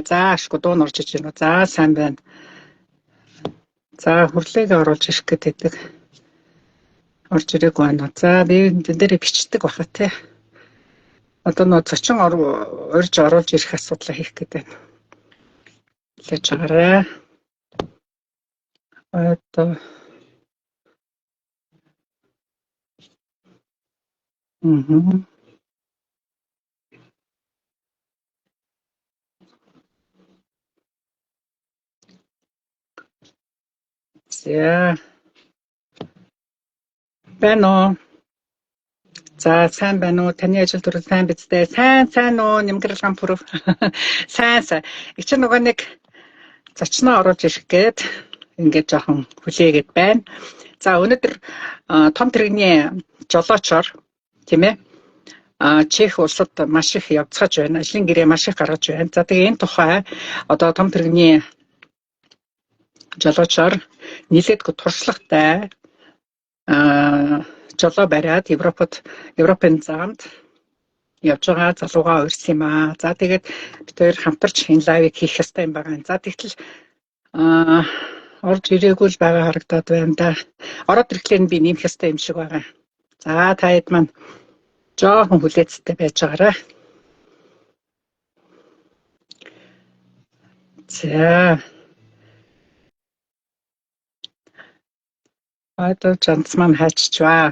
За ашгүй дуу норж иж байна. За сайн байна. За хүрлээг оруулж ирэх гэдэг. Орж ирээгүй байна. За би энэ дээр бичдэг баха те. Одоо нөө зочин урьж оруулж ирэх асуудлаа хийх гэдэг байна. Лэж байгаарай. Одоо За. Байна уу? За сайн байна уу? Таны ажил төрөл сайн биз дээ? Сайн уу? Нэмгэрэлган пүрв. Сайн. Их ч нөгөө нэг зочноо оруулж ирэх гээд ингээд жоохон хүлээгээд байна. За өнөөдөр том тэрэгний жолоочоор тийм ээ Чех улсад маш их явцгааж байна. Ажлын гэрээ маш их гаргаж байна. За тэгээ энэ тухай одоо том тэрэгний жолоочоор нийлээд туршлагатай жолоо бариад Европын замд явж байгаа залуугаа урьсан юм аа. За тэгээд бид хоёр хамтарч энэ лайвыг хийх ёстой юм байгаа. За тэгтэл орж ирээгүй л байгаа харагдаад байна да. Ороод ирэхлээр би нэмэх ёстой юм шиг байгаа. За та хэд маань жоохон хүлээцтэй байж байгаарай. За. Одоо жанц маань хайчваа.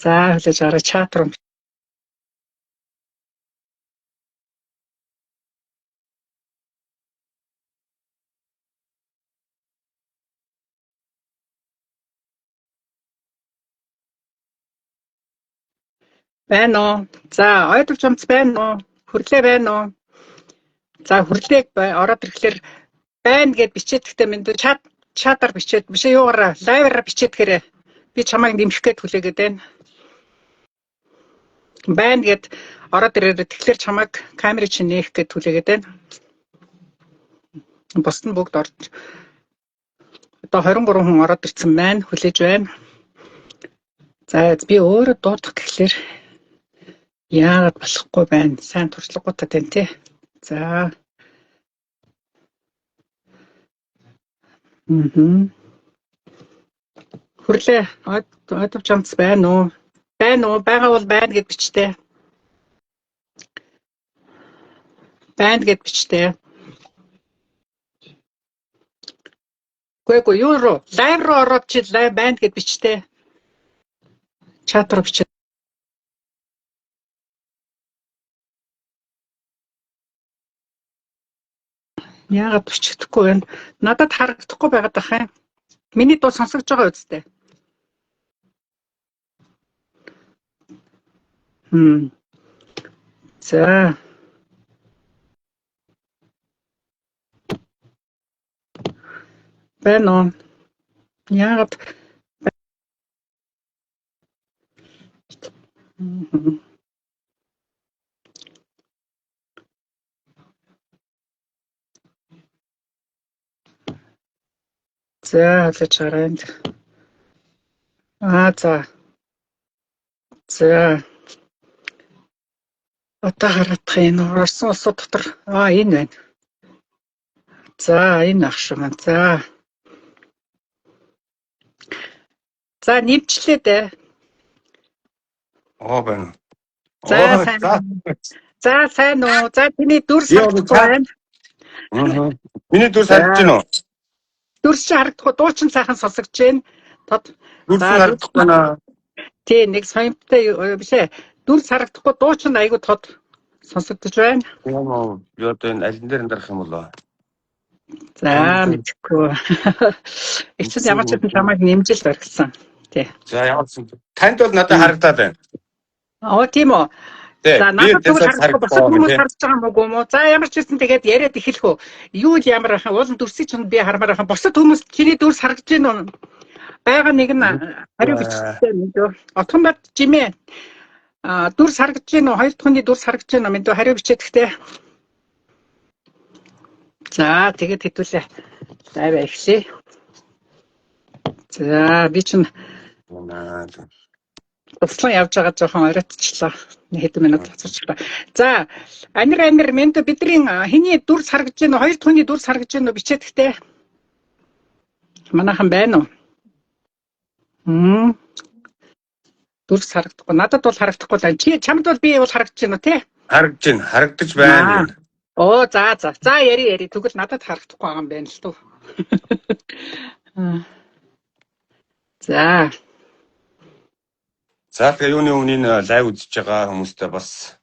За хүлээж аваарай чат руу. Байна уу? За ойдол жамц байна уу? Хүрлээ байна уу? За хүрлээг ороод ирэхлээр байна гэд бичээд гэхдээ минь чатаар бичээд биш юугаараа лайваараа бичээд хэрэг би чамайг нэмэх гээд хүлээгээд байна. Байна гэд ороод ирээд тэгэхээр чамайг камерыг чинь нээх гээд хүлээгээд байна. Бусд нь бүгд орж одоо 23 хүн ороод ирсэн байна. Хүлээж байна. За би өөрөө дуудах гэхлээр яагаад болохгүй байна. Сайн туршлагатай тань тий. За. Хүрлээ ойдов жамц байна уу? Байна уу? Байгаа бол байна гэд бичтэй. Байна гэд бичтэй. Үгүй юу руу? Лайв руу ороод чи лайв байна гэд бичтэй. Чат руу бичээ. Яагаад бичдэхгүй байна? Надад харагдахгүй байгаад байгаа юм. Миний дуу сонсогдож байгаа үстэй. За. Байна уу? Яагаад За хэлж хараа. За. За. Одоо хараадах энэ Орсын улсууд дотор энэ байна. За энэ ах шиг байна. За нэмчлээ дээ. Байна. За сайн уу? За тэний дүрс харагдахгүй байна. Миний дүрс харагдаж байна уу? Дүрс чи харагдахгүй, дуу чин сайхан сонсогдож байна. Дүрс харагдахгүй наа. Тий, нэг соёмтой биш ээ. Дүрс харагдахгүй, дуу чин айгу тод сонсогдож байна. Яа, одоо энэ алин дээр дарах юм болоо. За мэдхгүй. Эцэс ямар ч юм чамайг нэмжил барьсан. Тий. За ямар ч танд бол надад харагдаад байна. Тийм үү. За надад тэгвэл харахгүй босод хүмүүс харж байгаа мó юм уу? За ямар ч юм тэгээд яриад эхэлэх үү. Юу л ямар ахаа уулын дүрсийг ч би хармаар ахаа. Босод хүмүүс чиний дүрс харагдаж байна уу? Бага нэг нь хариу бичсэн мэдөө. Отхон бат жимээ. Дүрс харагдаж байна уу? Хоёр дахь хүний дүрс харагдаж байна уу? Мэдөө хариу бичээд гэхдээ. За тэгээд хэдүүлээ. Лайв эхлэе. За би чинь Туслан явж байгаа жоохон оройтчлаа. Хэдэн минут цацуулчлаа. За, анир мэнд бидний хэний дүрс харагдж байна уу? Хоёр дахь хүний дүрс харагдж байна уу? Бичээд гэхдээ. Манайхан байна уу? Дүрс харагдахгүй. Надад бол харагдахгүй л. Чамд бол би бол харагдж байна уу, тий? Харагдаж байна. Оо, за. За, яри. Тэгвэл надад харагдахгүй байгаа юм байна л туу. За. За тэгээ юуны өмнө лайв үзэж байгаа хүмүүстээ бас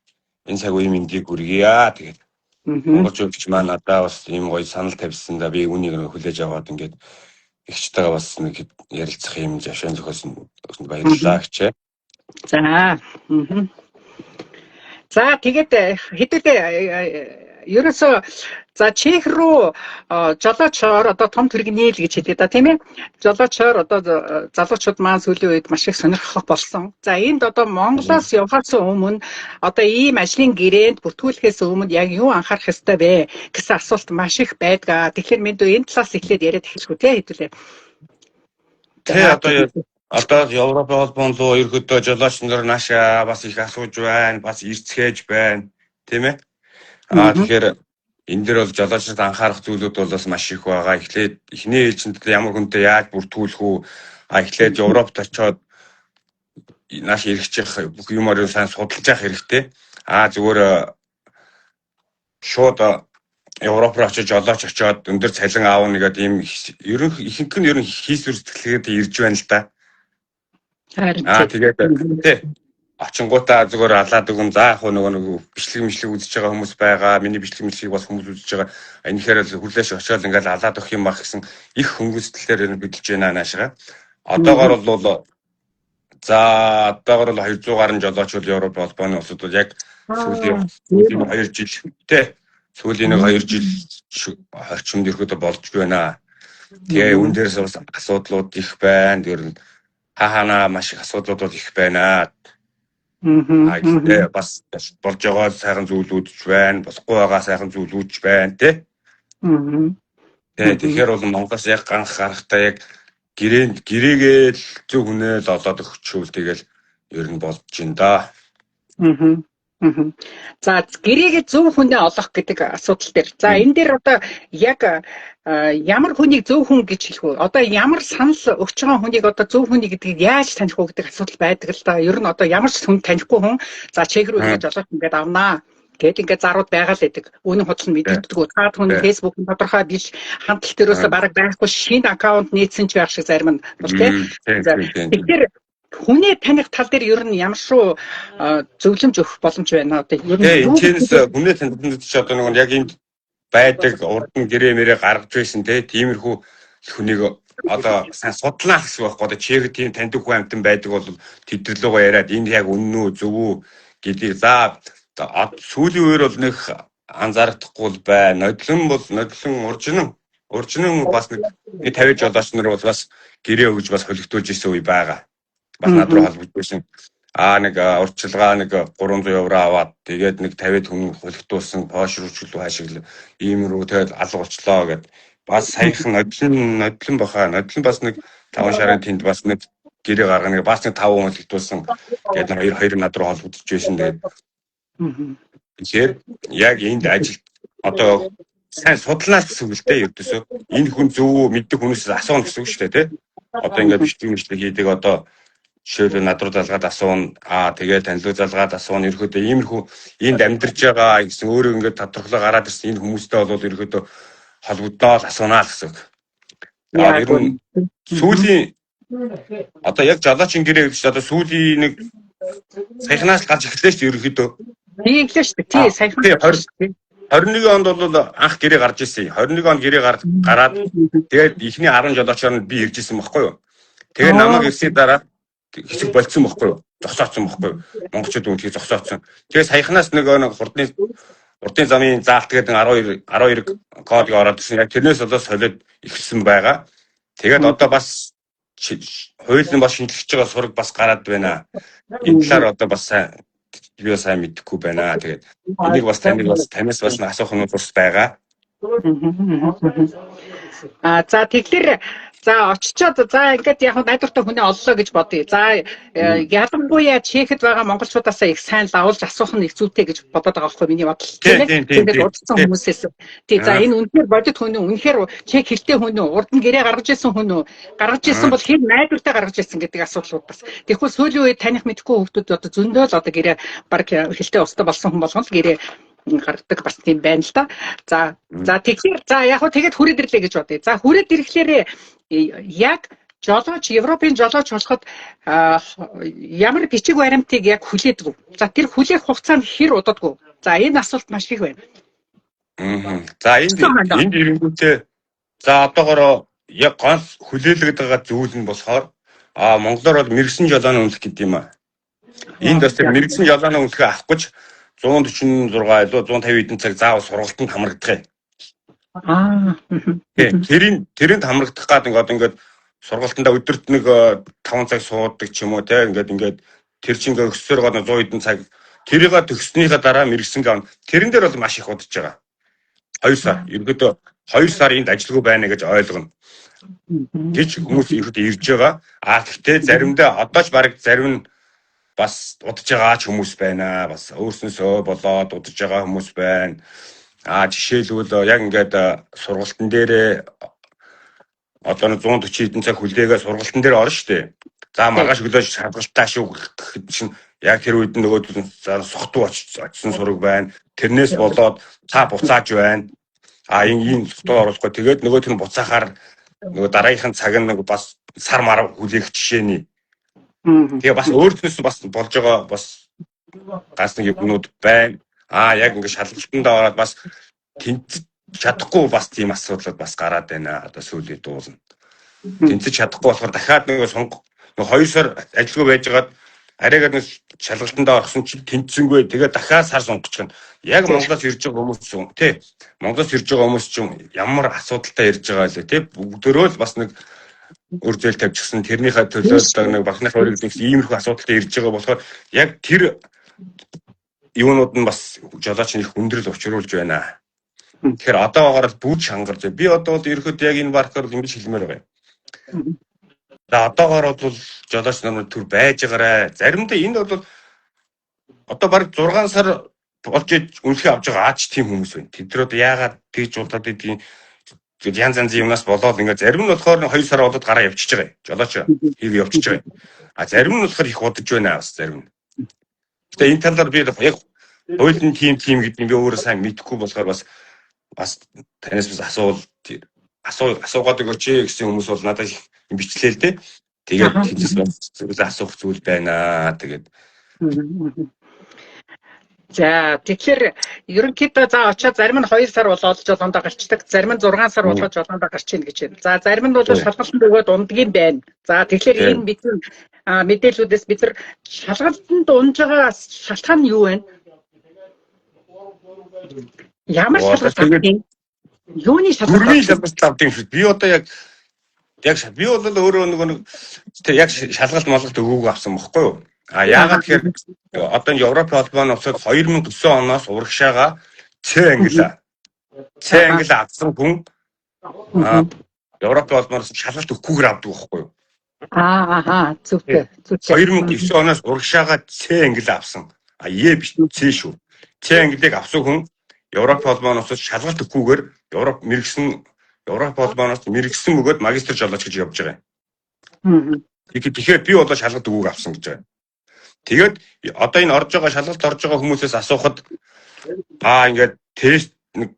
энэ цаг үеийн мэндийг хүргье. Тэгээд монголчуудч маань надаа бас ийм гоё санал тавьсан да би үнийг хүлээж аваад ингээд ихчтэйгээ бас нэг ярилцах юм жашаан зохиосон баярлалаа гэчээ. За. За тэгээд хэдүүлээ ерөөсөө за Чех руу жолоочоор одоо том тэрэгний л гэж хэлээ да тийм ээ. Жолоочоор одоо залуучууд маань сүүлийн үед маш их сонирхох болсон. За энд одоо Монголоос явхаас өмнө одоо ийм ажлын гэрээнд бүртгүүлэхээс өмнө яг юу анхаарах ёстой вэ гэсэн асуулт маш их байдаг. Тэгэхээр мэд энэ талаас эхлээд яриад эхэлчихв тий хэдүүлээ. Тэ одоо Европын холбоон руу ерөөдөө жолооч нар наашаа бас их асууж байна, бас ирцгээж байна, тийм ээ. Тэгэхээр энэ дэр бол жолоочд анхаарах зүйлүүд бол бас маш их байгаа. Эхлээд эхний ээлжинд ямар хүнтэй яаж бүртгүүлэх үү? Эхлээд Европт очиод нааш эргэжих бүх юмар сайн судалж явах хэрэгтэй. Зүгээр шууд Европ руу очиж жолооч очиод өндөр цалин аавна гэдэг ийм ихэнх нь хийсвэр сэтгэлгээд ирж байна л да. Тэгээд тий очингуудаа зүгээр алаад өгөн за яг нөгөө бичлэг үзэж байгаа хүмүүс байгаа. Миний бичлэгийг бас хүмүүс үзэж байгаа. Энэхээр л хүлээш очиод ингээд алаад өгөх юм баг гэсэн их хөнгөлөлтөөр хөдөлж байна наашгаа. Одоогоор бол 200 гаруй жолоочуд Европ холбооны улсууд бол яг сүүлийн 2 жил тий сүүлийн 2 жил орчимд ирэхэд болж байна. Тэгээ үүн дээрээс бас асуудлууд их байна. Тэр хаана маш их асуудлууд бол их байна. Бас болж байгаа сайхан зүйлүүдж байна. Босгүй байгаа сайхан зүйлүүдж байна тий. Тэгэхээр бол Монголоос яг ганх гарахтаа яг гэрээгээл зөв хүнээ л олоод өгчүүл тэгэл ер нь болж байна да. За гэрээгээ зөв хүнээ олох гэдэг асуудал дээр. За энэ дээр одоо яг ямар хүнийг зөв хүн гэж хэлэх вэ? Одоо ямар санал өгч байгаа хүнийг одоо зөв хүний гэдгийг яаж таних вэ гэдэг асуудал байдаг л да. Ер нь одоо ямар ч хүн танихгүй хүн за Чех руу ингэж жолооч ингээд авнаа. Гэт ингээд зарууд байгаа л байдаг. Үүний худал нь мэддэггүй. Цаад хүн Facebook тодорхой биш хандлт төрөөсөө бараг байхгүй шинэ аккаунт нээсэн ч байх шиг зарим нь бол тийм. Тэгэхээр хүнээ таних тал дээр ер нь ямар шүү зөвлөмж өгөх боломж байна одоо ер нь тиймээс хүнээ таних ч одоо нэг яг энд байдаг урд нь гэрээ мэрээ гаргаж байсан тиймэрхүү хүнийг одоо сайн судлаа гэсэн байхгүй одоо Чех тийм таньдаг хүн амтан байдаг бол тэдэрлэгөө яриад энэ яг үнэн үү зөв үү гэдгийг за сүүлийн үеэр бол нэг анзаардахгүй байна. Нодлон уржин бас нэг 50 жолооч нар бол бас гэрээ өгж бас холигдуулж исэн үе байгаа. Бас над руу холбогдож байсан. Нэг урчилгаа нэг 300 евро аваад тэгээд нэг 50 хүн холигдуулсан Польш руу ч үлээ хаашиг ийм рүү тэгээд алгуулчлаа гэд бас саяхан нодлон баха нодлон бас нэг 5 шарын тэнд бас нэг гэрээ гаргана бас нэг 5 хүн холигдуулсан тэгээд хоёр над руу холбогдож байсан тэгээд тэгэхээр яг энд ажил одоо сайн судлаач гэсэн үг л дээ ердөөсөө энэ хүн зөв үү мэддэг хүнээс асууна гэсэн үг шүү дээ тий. Одоо ингээд бичлэг хийдэг одоо жишээлбэл над руу залгаад асууна тэгээд танилуу залгаад асууна ерөөдөө иймэрхүү энд амьдарч байгаа гэсэн өөрөө ингээд тодорхойлоо гараад ирсэн энэ хүмүүстэй бол ерөөдөө холбогдоод асуунаа гэсэн үг. Ер нь сүүлийн одоо яг жолоочин гэрээ гэж одоо сүүлийн нэг саяхнаас гарч эхлэв шүү ерөөдөө. Тийм л шүү тий саяхан 21 онд бол анх гэрээ гарч ирсэн. 21 онд гэрээ гараад тэгээд ихний 10 жолоочоор нь би ирж ирсэн байхгүй юу. Тэгээд намайг ирсний дараа хэсэг болцсон байхгүй юу? Зогсооцсон байхгүй юу? Монголчууд үнэхээр зогсооцсон. Тэгээ саяхнаас нэг урдын замын заалт гэдэг 12 кодыг ороод ирсэн. Яг тэрнээс болоо солиод ихсэн байгаа. Тэгээд одоо бас хуулийн бас шинжлэж байгаа сураг бас гараад байна. Энэ талаар одоо бас би сайн мэдэхгүй байна. Тэгээд энийг бас танаас бас асуух нь бас байгаа. За тэгэхээр за очичоод за ингээд яг найдвартай хүний оллоо гэж бодъё. За ялангуяа Чехэд байгаа монголчуудаасаа их сайн лавлж асуух нь их зүйтэй гэж бодоод байгаа байхгүй миний бодол тийм ээ. Тэгээд урдсан хүмүүсээс тий за энэ үнэхээр бодит хүн үү, үнэхээр Чех хэлтэй хүн үү, урд нь гэрээ гаргаж ирсэн хүн үү, гаргаж ирсэн бол хэн найдвартай гаргаж ирсэн гэдэг асуудлууд бас. Тэгэхгүй сүүлийн үед таних мэдхгүй хүмүүс одоо зөндөө л одоо гэрээ баг хэлтэй устдаа болсон хүн болгон л гэрээ гаргадаг бас тийм байна л да. За тэгэхээр за яг хөө тэгээд хүрээд ирлээ гэж бодъё. За хүрээд ирэхлээр яг жолооч Европын жолооч болоход ямар бичиг баримтыг яг хүлээдэг. За тэр хүлээх хугацаа нь хэр удадгүй. За энэ асуулт маш их байна. За энд ирэнгүүтээ за одоогоор яг гол хүлээлгэж байгаа зүйл нь болохоор монголоор бол мэрэгсэн жолооны үнэлэх гэдэг юм аа. Энд бас тэр мэрэгсэн жолооны үнэлгээ авах гэж 146 илүү 150 хэдэн цаг заавал сургалтанд хамрагдах юм. Тэрэнд хамрагдах гад ингээд сургалтандаа өдөрт нэг 5 цаг суудаг ч юм уу те ингээд тэр чинь ингээд өксөөр гоо 100 хэдэн цаг тэрийг төгснөхийн дараа мэрэгсэн гав. Тэрэн дээр бол маш их удаж байгаа. 2 сар. Ерөнхийдөө 2 сар энд ажилгүй байна гэж ойлгоно. Гэж хүмүүс ихэд ирж байгаа. Гэхдээ заримдаа одоо ч баг зарим нь бас удаж байгаа ч хүмүүс байна. Бас өөрснөөсөө болоод удаж байгаа хүмүүс байна. Жишээлбэл яг ингээд сургалтын дээрээ одоо 140 хэдэн цаг хүлээгээ сургалтын дээр орно шүү дээ. За маргааш өглөө шалгалтаа шүү гэхэд чинь яг тэр үед нөгөө сохтуу очсон сураг байна. Тэрнээс болоод та буцааж байна. Энэ сохтуу оруулахгүй. Тэгээд нөгөө тэр буцаахаар нөгөө дараагийнхан цаг нь бас сар мар хүлээх жишээний. Тэгээ бас өөрснөөс бас болж байгаа бас ганц нэг юмнууд байна. Яг ингээд шалгалтандаа ороод бас тэнцэж чадахгүй бас тийм асуудлууд бас гараад байна. Одоо сүүлийн дуулна. Тэнцэж чадахгүй болохоор дахиад нөгөө 2 сар ажилгүй байжгаад арайгаар нэг шалгалтандаа орсон чинь тэнцсэнгүй. Тэгээ дахиад сар сунгаж гэн. Яг Монголоос ирж байгаа хүмүүс ч тий. Монголоос ирж байгаа хүмүүс ч ямар асуудалтай ирж байгаа лээ тий. Бүгдөө л бас нэг үр зээл тавьчихсан. Тэрнийхээ төлөө нэг багнах хоёрыг нэг иймэрхүү асуудалтай ирж байгаа болохоор яг тэр юунууд нь бас жолооч их хүндрэл учруулж байна. Тэгэхээр одоогоор л бүгд шангарч байна. Би одоо бол ерөөхдөө яг энэ баркаар ингэж хэлмээр байгаа юм. За одоогоор бол жолооч нар төр байж байгаарэ. Заримдаа энэ бол одоо баг 6 сар болж үнэлгээ авч байгаа аач тийм хүмүүс байна. Тэд нар одоо яагаад тэгж удаад идэх янз янзын юмнаас болоод ингээд зарим нь болохоор 2 сар болоод гараа явчихж байгаа. Жолооч хийв явчихж байгаа. Зарим нь болохоор их удаж байна бас зарим нь. Гэтэ энэ талаар би яг хуулийн тим гэдэг нь би өөрөө сайн мэдэхгүй болохоор бас танаас бас асуугаад өгөөч гэсэн хүмүүс бол надад бичлээ л дээ. Тэгээд хэлээс асуух зүйл байна. Тэгээд за тэгэхээр ерөнхийдөө за очиад зарим нь 2 сар болоод жолоондоо гарчдаг, зарим нь 6 сар болгож жолоондоо гарч ийн гэж байна. За зарим нь бол шалгалтанд өгөөд ундгийн байна. За тэгэхээр энэ бидний мэдээллүүдээс бид нар шалгалтанд унж байгаа шалтгаан нь юу вэ? Ямар шалгалт авдیں۔ Юуны шалгалт авдیں шүү. Би одоо яг би бол өөрөө нэг яг шалгалт молголт өгөөгүй авсан бохгүй юу? Яагаад тэгэхээр одоо Европ холбооны усад 2009 оноос урагшаага Ц англи авсан хүн Европ холбооноос шалгалт өгөхгүйгээр авдаг бохгүй юу? Зүгтэй. 2009 оноос урагшаага Ц англи авсан. Е биш Ц шүү. Ц англиг авсан хүн Европ холбооноос шалгалт өгөхгүйгээр Европ холбооноос мэрэгсэн өгөөд магистр жолооч гэж явж байгаа юм. Тэгэхээр би бол шалгалт өгөөг авсан гэж байна. Тэгээд одоо энэ орж байгаа шалгалт орж байгаа хүмүүсээс асуухад ингээд тест нэг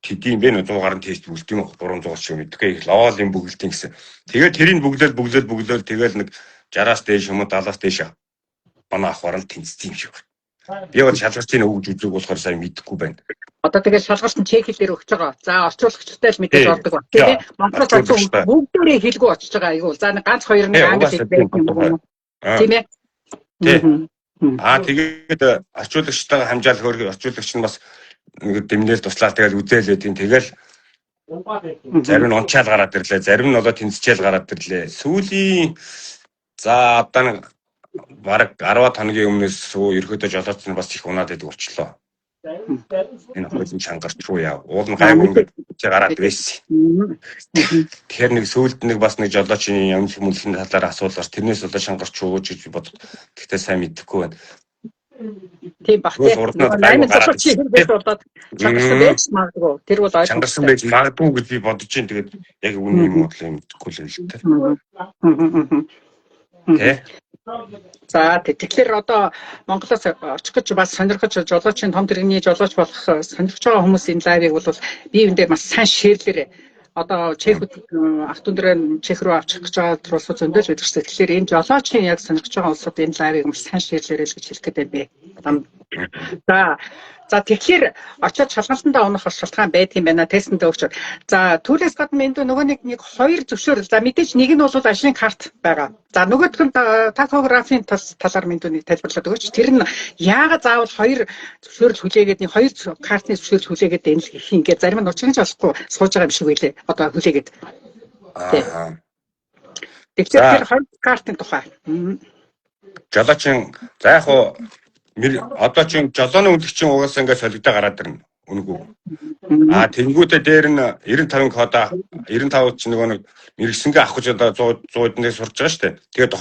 тэдийн бэ 100 гаруй тест бүлт юм 300 ч юм мэдгүй их лавалын бүгэлтийн гэсэн. Тэгээд тэрийг бүглөөл тэгэл нэг 60-аас дээш юм уу 70-аас дээш манай ахвар нь тэнцсэн юм шиг байна. Би бол шалгалтын өгж үзэг болохоор сайн мэдэхгүй байна. Одоо тэгээд шалгалт нь чек хэлээр өгч байгаа. За орчуулагчтай л мэдээж ордог ба. Тэгээд Монголоос очсон бүгдээрээ хэлгүй очиж байгаа айгуул. За ганц хоёр нэг англи хэл байх юм. Тийм ээ. Тэгээд орчуулагчтайгаа хамжаал хөргө орчуулагч нь бас нэг дэмнэл туслаа тэгэл үзээлээ тийм тэгэл зарим нь унчаал гараад ирлээ. Зарим нь одоо тэнцчээл гараад ирлээ. Сүүлийн за одоо нэг бараг 10 хоногийн өмнөөс ерөөдөө жолооч нар бас их унаад байдаг болчлоо. Энэ хуулийн чангарч руу яв. Уул нь гайгүй ингээд гараад байсан. Тэгэхээр нэг сүүлд нэг бас нэг жолоочийн ямар хүмүүлийн талаар асуулаар тэрнээс одоо чангарч руу гэж бодод. Гэхдээ сайн мэдэхгүй байна. Тийм бах тийм. Наймын зочид хэрэглээд болоод чангарсан байж магадгүй. Тэр бол чангарсан байж магадгүй гэж би бодож чинь тэгээд яг үнэн юм уу гэхэл мэдэхгүй л л дээ. За тэгэхээр одоо Монголоос очих гэж бас сонирхож жолоочийн том тэрэгний жолооч болох сонирхож байгаа хүмүүсийн лайвыг бол биеиндээ маш сайн шеэрлээрэй. Одоо Чехд ах дүүндрээ Чех руу авчих гэж байгаа улсууд зөндөөж байдаг шүү. Тэгэхээр энэ жолоочийн яг сонирхож байгаа улсууд энэ лайвыг маш сайн шеэрлээрэй гэж хэлэх гээд байна. За тэгэхээр очиод шалгалтандаа унах шалтгаан байдгийн байна. Тестэндээ өгч. За түүнээс гадна энд нөгөө нэг хоёр зөвшөөрөл. За мэдээж нэг нь бол ажлын карт байгаа. За нөгөөх нь тахографийн талаар мэдүүний тайлбарлаад өгөөч. Тэр нь яагаад заавал хоёр зөвшөөрөл хүлээгээд нэг хоёр картны зөвшөөрөл хүлээгээд энэ л ингээ зарим нь учрах болохгүй сууж байгаа юм шиг байлээ. Одоо хүлээгээд. Тэгэхээр хоёр картын тухай. Жолоочин за яг хуу одоо чинь жолооны үлгчийн угаасаа ингээд солигдоо гараад ирнэ. Үнгүү. Тэнгүүтээ дээр нь 95 кодаа 95 чинь нөгөө нэг мэрэгсэнгээ авах гэж одоо 100-д сурж байгаа шүү дээ. Тэгээд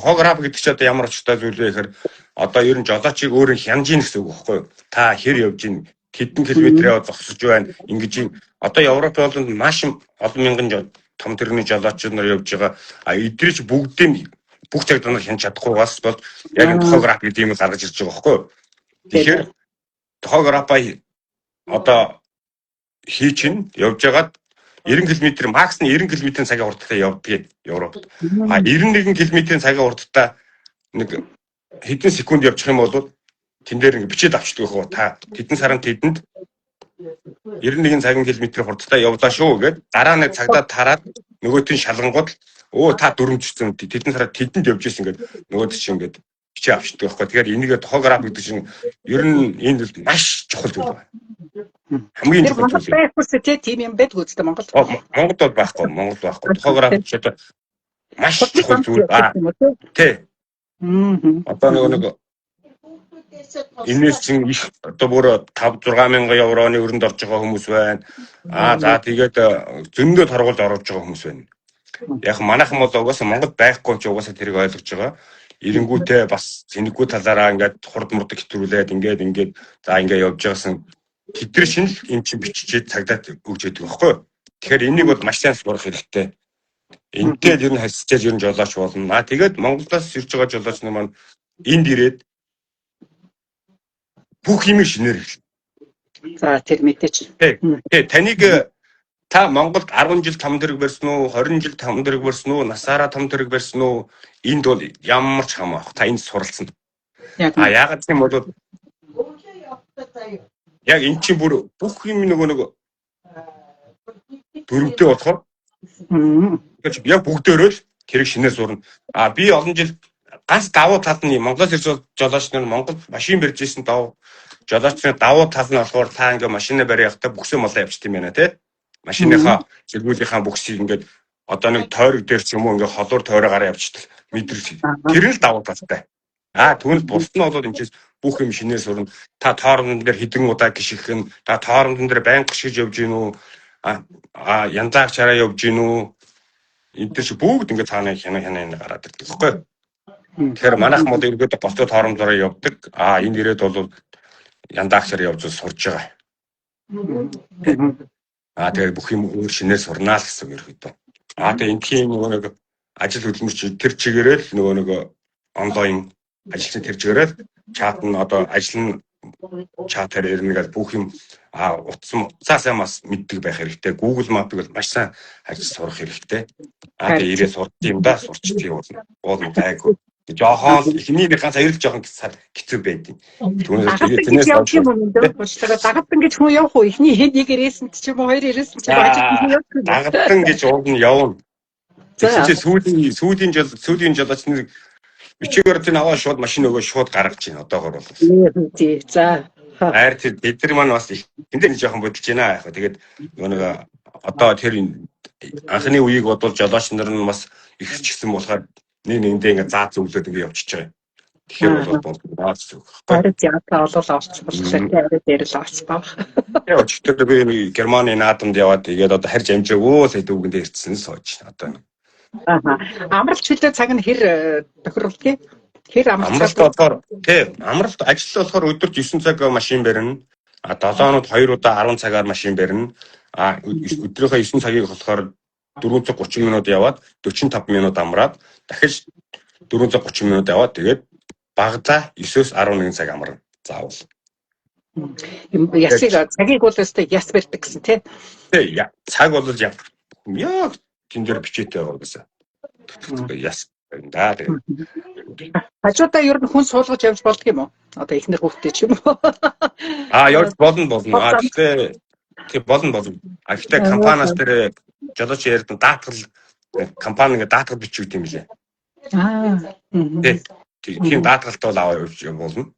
хограф гэдэг чинь одоо ямар очтой зүйл вэ гэхээр одоо ер нь жолоочийг өөрөө хянаж ийн гэсэн үг байхгүй юу? Та хэр явж ийн хэдэн километрээ зогсож байна. Ингэж ийн одоо Европ болонд маш олон мянган том тэрэгний жолоочид нар явж байгаа. Эдгэрч бүгдийг бүх цаг донор хянаж чадахгүйгаас бол яг энэ тохограф гэдэг юм гаргаж ирж байгаа байхгүй юу? Тэгэхээр тохографаа одоо хий чинь явж байгаад 90 км макс нь 90 км цагийн хурдтай явдаг Европт. 91 км цагийн хурдтай нэг хэдэн секунд явчих юм бол тэн дээр ингэ бичээд авчдаг байх. Та хэдэн саранд тэдэнд 91 цагийн километр хурдтай явлаа шүү гэд дараа нэг цагдаа тараад нөгөөтийн шалгангууд та дөрөмжсөн тэдэн сараа тэдэнд явж исэн гэд нөгөөд чинь ингээд бичээ авчдаг байхгүй. Тэгэхээр энийг тохограф гэдэг чинь ер нь энэ маш чухал зүйл байна. Хамгийн чухал зүйл. Байхгүй тийм юм байдгүй үстэй Монголд. Монголд бол байхгүй. Тохограф ч одоо маш чухал зүйл байна. Тэ. Одоо нэг энэс чинь их одоо бүр 5-6 мянган евроны өрөнд орж байгаа хүмүүс байна. За тэгээд зөндөө торгуулж оруулж байгаа хүмүүс байна. Яг манайхан бол угаасаа Монгол байхгүй ч угаасаа тэрийг ойлгож байгаа. Эренгүүтээ бас зэнэггүй талаараа ингээд хурд мурдаг хэтрүүлээд ингээд за ингээд явж байгасан тэдэр шинэл эн чинь биччихээд цагдаад өгч яддаг байхгүй юу? Тэгэхээр энийг бол маш сайн сурах хэрэгтэй. Энтэй л ер нь харьцаж ер нь жолооч болно. Тэгээд Монголоос ирж байгаа жолооч нар маань энд ирээд бүх юм шинээр эхэлнэ. За тэр мэдээч. Тэ таныг та Монголд 10 жил том тэрэг барьсан уу, 20 жил том тэрэг барьсан уу, насаараа том тэрэг барьсан уу? Энд бол ямар ч хамаа та энд суралцсан. Яагаад гэм бол яг эн чинь бүр бүх юм нөгөө дөрөвтэй болохоор яг бүгдээрөө л тэрэг шинээр сурна. Би олон жил ганц давуу тал нь Монголоос ирж жолооч нар Монголд машин барьж ирсэн жолоочны давуу тал нь болохоор та ингээ машинаа барих явахдаа бүксээ молоо явчихт юм байна те. Машиныхаа зэргүүлийнхаа бүксийг ингээд одоо нэг тойрог дээр ч юм уу ингээд холуур тойрогаараа явчихдаг мэдрэл. Тэр нь л давуу талтай. Түүнээс бусд нь бол энэ бүх юм шинээр сурна. Та тоорондон дээр хэдэн удаа гიშгэх нь, та тоорондон дээр байнга гიშгэж явж гин үү? Янзаар чараа явж гин үү? Энэ ч бүгд ингээд цаанаа хянаа гараад ирдэг байхгүй юу? Тэгэхээр манайх мод ерөөдөө босцоо тоорондороо явдаг. Энэ ирээд бол яндаагчаар явж сурж байгаа. Тэгээд бүх юм өөр шинээр сурнаа л гэсэн ерөөдөө. Тэгээд энэхийн нөгөө нэг ажил хөдөлмөрч тэр чигээрэл нөгөө нэг онлайн ажилчны тэр чигээрэл чат нь одоо ажил нь чатаар ирнэ гэж бүх юм утсаасаа бас мэддэг байх хэрэгтэй. Google Map-ыг бол маш сайн ажил сурах хэрэгтэй. Тэгээд ирээ сурд юм да сурчдаг юм бол гайгүй. Жохон эхний нэг ганц аялал жохон хэцүү байдیں۔ Түүнээс явах юм уу? Дагавдан гэж хүн явах уу? Эхний хэд нэг ирээсэн ч юм уу хоёр ирээсэн ч юм. Дагавдан гэж уг нь явна. Тэгэхээр сүүлийн жолооч нар бичгээр тийм аваа шууд машин өгөө шууд гаргаж байна одоогор бол. Тий. За. Хайр бид нар маань бас эндээ жоохон бодож байна. Тэгээд нэг одоо тэр анхны үеийг бодвол жолооч нар нь бас ихсчихсэн болохоор нэгэндээ ингээ заа зөвлөд ингээ явчихж байгаа. Тэгэхээр бол болоо гэсэн үг байхгүй. Харин яатаа олоо олцсон болохоор арай дээр л олцсон. Тэгээ өчигдөр би Германы наадамд яваад тэгээд одоо харж амжаагүй л хэдэн үгэндээ ирсэн сууж одоо. Амралт чөлөө цаг нь хэр тохируулдгийг? Хэр амралт болохоор тий амралт ажил болохоор өдөрт 9 цаг машин барина. 7 хоногт 2 удаа 10 цагаар машин барина. Өдрийнхөө 9 цагийг болохоор 430 минут яваад 45 минут амраад дахиж 430 минут яваад тэгээд багадаа 9-өөс 11 цаг амарна. Заавал. Ясыг цагийг бол өстой яс барьдаг гэсэн тий. Тий цаг бол яг тэн дээр бичээтэй байгаа гэсэн. Яс да тэгээд хажуудаа ер нь хүн суулгаж явж болдго юм уу? Одоо ихнэр хүүхдээ ч юм уу? Явж болно. Гэхдээ тий болно. Гэхдээ компаниас дээр жолооч ярдсан даатгал компани ингээ даатгал бичиг юм лээ. Тийм даатгалт бол аваа явж болно.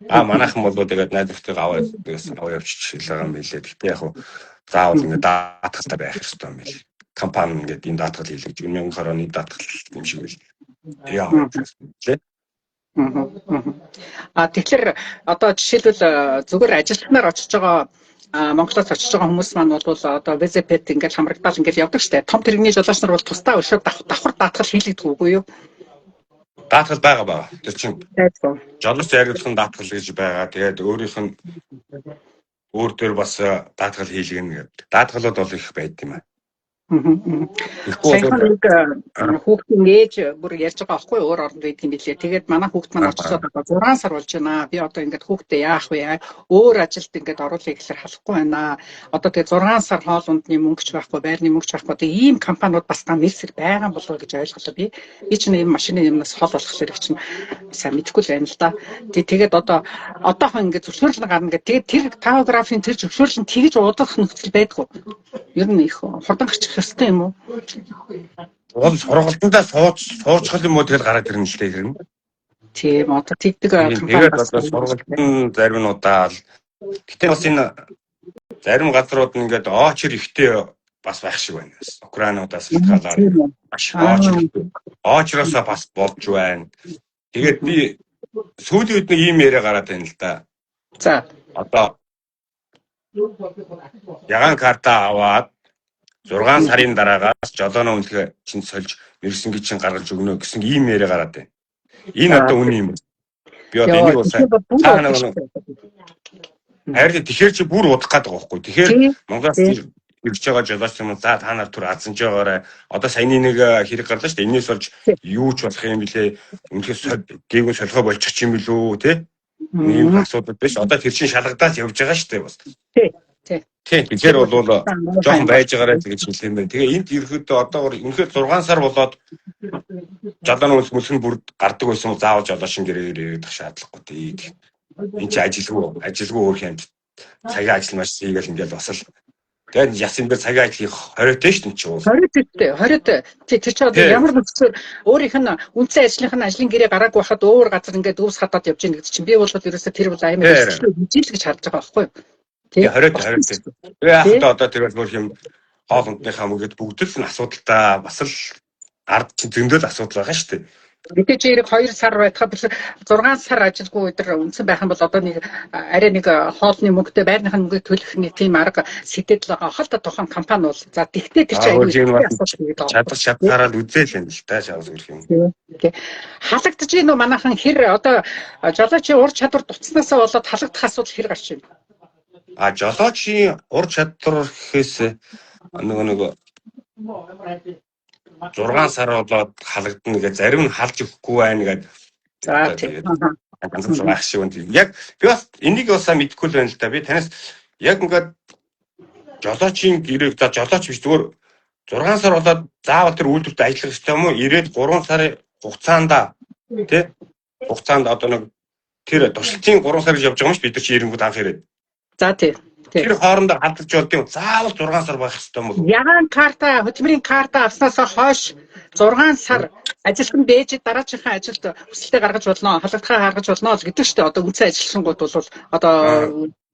Манайхан бол тэгээд найзтайг аваа явчих байгаа юм билээ. Гэхдээ яг заавал ингээ даатгалтай байх хэрэгтэй юм билээ. Компани ингээд энэ даатгал хийлгэж 2020 оны даатгал юм шиг байл. Тэгэхээр одоо жишээлбэл зүгээр ажилтнаар очиж байгаа Монголоос очиж байгаа хүмүүс маань бол одоо ВЗП-т ингээд хамрагдал ингээд явдаг штэ. Том тэрэгний жолооч нар бол тусдаа өшөө давхар даатгал хийлгдэг үгүй юу? Даатгал байгаа. Тэр чинь жолооч яригдсан даатгал гэж байгаа. Тэгээд өөрийнх нь өөр дөр бас даатгал хийлгэнэ гэдэг. Даатгалууд бол их байд юм аа. Хүүхдийн ээж бүр ярьж байгаа аахгүй өөр оронд байдаг юм билээ. Тэгээд манай хүүхд маань очиод одоо 6 сар болж байна. Би одоо ингээд хүүхдээ яах вэ? Өөр ажилд ингээд оруулъя гэхэлэр халахгүй байна. Одоо тэгээд 6 сар хоолундны мөнгөч байхгүй, байрны мөнгөч байхгүй. Тэгээд ийм компаниуд бас та мэрсэр байгаа болов гэж ойлголоо би. Би ч нэг машины юмнаас хол болохоор их чинь сайн мэдэхгүй л байна л да. Тэгээд одоохон ингээд зөвшөөрлөн гарна гэдэг. Тэгээд тэр тавографийн тэр зөвшөөрлөн тэгж удах нөхцөл байдгүй. Ер нь их хурдан гарчих хэвчтэй юм уу? Уул сургалтандаа сууцгал юм уу тэгэл гараад ирнэ л дээ хэрнэ. Тийм одоо тэгдэг тэгээд одоо сургалтын зарим нь удаал. Гэтэ бас энэ зарим газрууд нь ингээд очер ихтэй бас байх шиг байна. Украинуудаас шалтгаалаад маш очроосоо бас болж байна. Тэгээд би сүүлийн үед нэг ийм яриа гараад байна л да. За одоо ягаан карта аваад 6 сарын дараагаас жолооно үнэлгээ чинь сольж ирсэн гэж чинь гаргаж өгнө гэсэн ийм яриа гараад байна. Энэ одоо үн юм. Би одоо энийг усаа харин тэгэхээр чи бүр удах гэдэг байгаа байхгүй. Тэгэхээр Монголоос ирж байгаа жолооч юм за та нар түр азанж байгаарай. Одоо саяны нэг хэрэг гарлаа шүү дээ. Энээс болж юу ч болох юм блэ? Үнэхээр гээгүй солихоо болчих юм билүү те? Ийм асуудал биш. Одоо тэр чинь шалгадаас явж байгаа шүү дээ бас. Тийм. Тэгэхээр бол жоохон байж байгаарай гэж хэлэх юм байна. Тэгээ энд ерөөдөө одоо үнэхээр 6 сар болоод жолооны мөлхөн бүр гардаг байсан бол заавал жолоочин гэрээр ирэх шаардлагагүй тийм. Энд чи ажилгүй өөр хэмт цагийн ажил маш хийгээл ингээл бас л тэгээд ясын дээр цагийн ажил хийх 20-тэй шүү дээ чи уус. 20-тэй. Тэр чи одоо ямар нөхцөл өөрийнх нь үндсэн ажлынх нь ажлын гэрээ гараагүй байхад өөр газар ингээд өвс хадаад явж гин гэдэг чинь би бол ерөөсө тэр бол аймаг хичээл гэж харж байгаа байхгүй юу? Тийм 20-тэй. Тэгээд одоо тэр бол юм хоол ундныхаа мөнгөд бүгд л асуудалтай бас л ард чинь зөндөл асуудал байгаа шүү дээ. Гэтэ чи яг 2 сар байтахад 6 сар ажилгүй өдөр үнсэн байх юм бол одоо нэг арай нэг хоолны мөнгөтэй байрных нь мөнгө төлөх нэг тийм арга сэтэл байгаа. Хол та тохон компани бол за тэгтээ тэр чинь чадах шатгаараа үзээл юм л та шавс гэх юм. Халагдж гинөө манайхан хэр одоо жолоочийн ур чадвар дуцснаасаа болоод халагдах асуудал хэр гарч байна. Жолоочийн ур чадвар гэхээс нөгөө 6 сар болоод халагдана гэж зарим нь халж өгөхгүй байна гэдэг. За тийм. Ганцхан байх шиг байна. Яг би бас энийг бас мэдэхгүй л байна л да. Би танаас яг ингээд жолоочийн гэрээ жолооч биш зүгээр 6 сар болоод заавал тэр үйлдвэрт ажиллах хэрэгтэй юм уу? Ирээд 3 сарын хугацаанд тий хугацаанд одоо нэг тэр туршилтын 3 сар гэж явж байгаа юм ш бид нар чи ирэнгүүд анх ирээд. За тийм. Тэр хоорондоо хадгалж болд юм. Заавал 6 сар байх хэрэгтэй юм уу? Ягаан карта, хөтөлбөрийн карта авснаас хойш 6 сар ажилтан бэж дараачихын ажилд хүсэлтээ гаргаж болно, халагдхаа гаргаж болно л гэдэг шүү дээ. Одоо үндсэн ажилчингууд бол одоо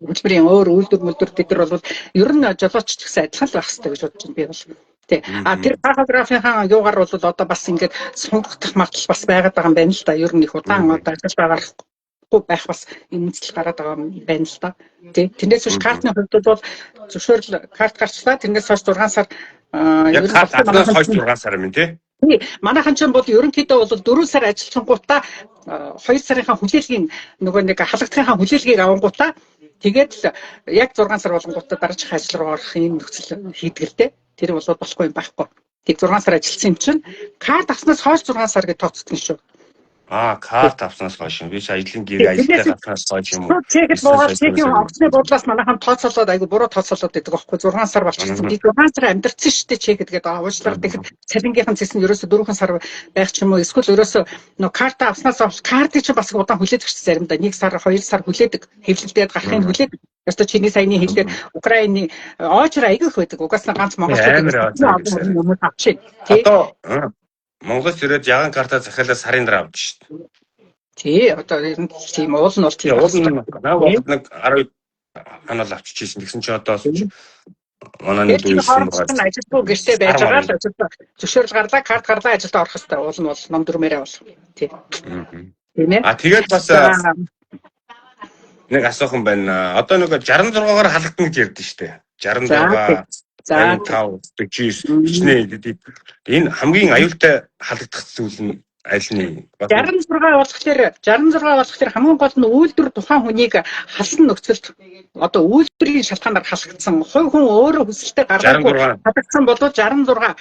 хөтөлбөрийн өөр үйлдвэр мөлдвөр тэд нар бол ер нь жолооч ч гэсэн адилхан л байх хэрэгтэй гэж бодож байна би бол. Тий. Тэр тахографийн юугаар бол одоо бас ингээд сунгагдах магадлал бас байгаад байгаа юм байна л да. Ер нь их удаан одоо ажил байгаагүй байх бас эмзэл гараад байгаа юм байна л да. Тий. Тэрнээс биш картны хувьд бол зөвшөөрөл карт гарчлаа. Тэрнээс хойш 6 сар яг карт авснаас хойш 6 сар юм тий. Манайхан ч бол ерөнхийдөө бол 4 сар ажилласангуудаа 2 сарынхаа хүлээлгийн нөгөө нэг халагдахынхаа хүлээлгийг авангуудаа тэгээд яг 6 сар болгонгуудаа дараачих ажил руу орох юм нөхцөл хийдэг л дээ. Тэр бол болохгүй юм байхгүй. Тэг 6 сар ажилласан юм чинь карт авснаас хойш 6 сар гэж тооцдог шүү. Карт авснаас хойш юм. Биш ажлын гэрээ ажилтаа авснаас хойш юм уу? Чехэд буугаад чекийн онгоцны бодлоос манайхан тооцоолоод айгу буруу тооцоолоод байдаг байхгүй 6 сар болчихсон. Би 6 сар амьдэрсэн шүү дээ чехэд гэдэг уучлаар тэгэхэд цалингийнхан цэс нь ерөөсө 4 сар байх ч юм уу эсвэл ерөөсө нөө карт авснаас хойш картыг ч бас удаан хүлээдэг ч заримдаа 1 сар 2 сар хүлээдэг хэвлэлдээд гарахыг хүлээдэг. Ёстой чиний саяны хэлээр Украины очор айгүйх байдаг. Угаасна ганц монголчууд хүмүүс авчих. Одоо Монголд ирээд ягаан картаа захиалаа сарын дараа авч шүү дээ. Тий, одоо ер нь тийм уул нь бол тийм. Уул нь нэг 12 ханал авчижсэн. Тэгсэн чи одоо манай нэг дүүсэн байгаа. Ажилтгүй гэртээ байж байгаа л зөвшөөрөл гарлаа, карт гарлаа ажилд орох хэрэгтэй. Уул нь бол ном дөрмээрээ бол. Тий. Тийм ээ. Тэгээд бас нэг асуухан байна. Одоо нэг 66-аар халагдана гэж ярьдэн шүү дээ. 66 за 5 49 хичнээн энэ хамгийн аюултай халагдах зүйл нь аль нь 66 болохоор хамгийн гол нь үйлдвэр тухайн хүнийг халсан нөхцөлд одоо үйлдвэрийн шалтгаанаар халагдсан хувь хүн өөрөө хүсэлтэд гаргаагүй халагдсан бол 66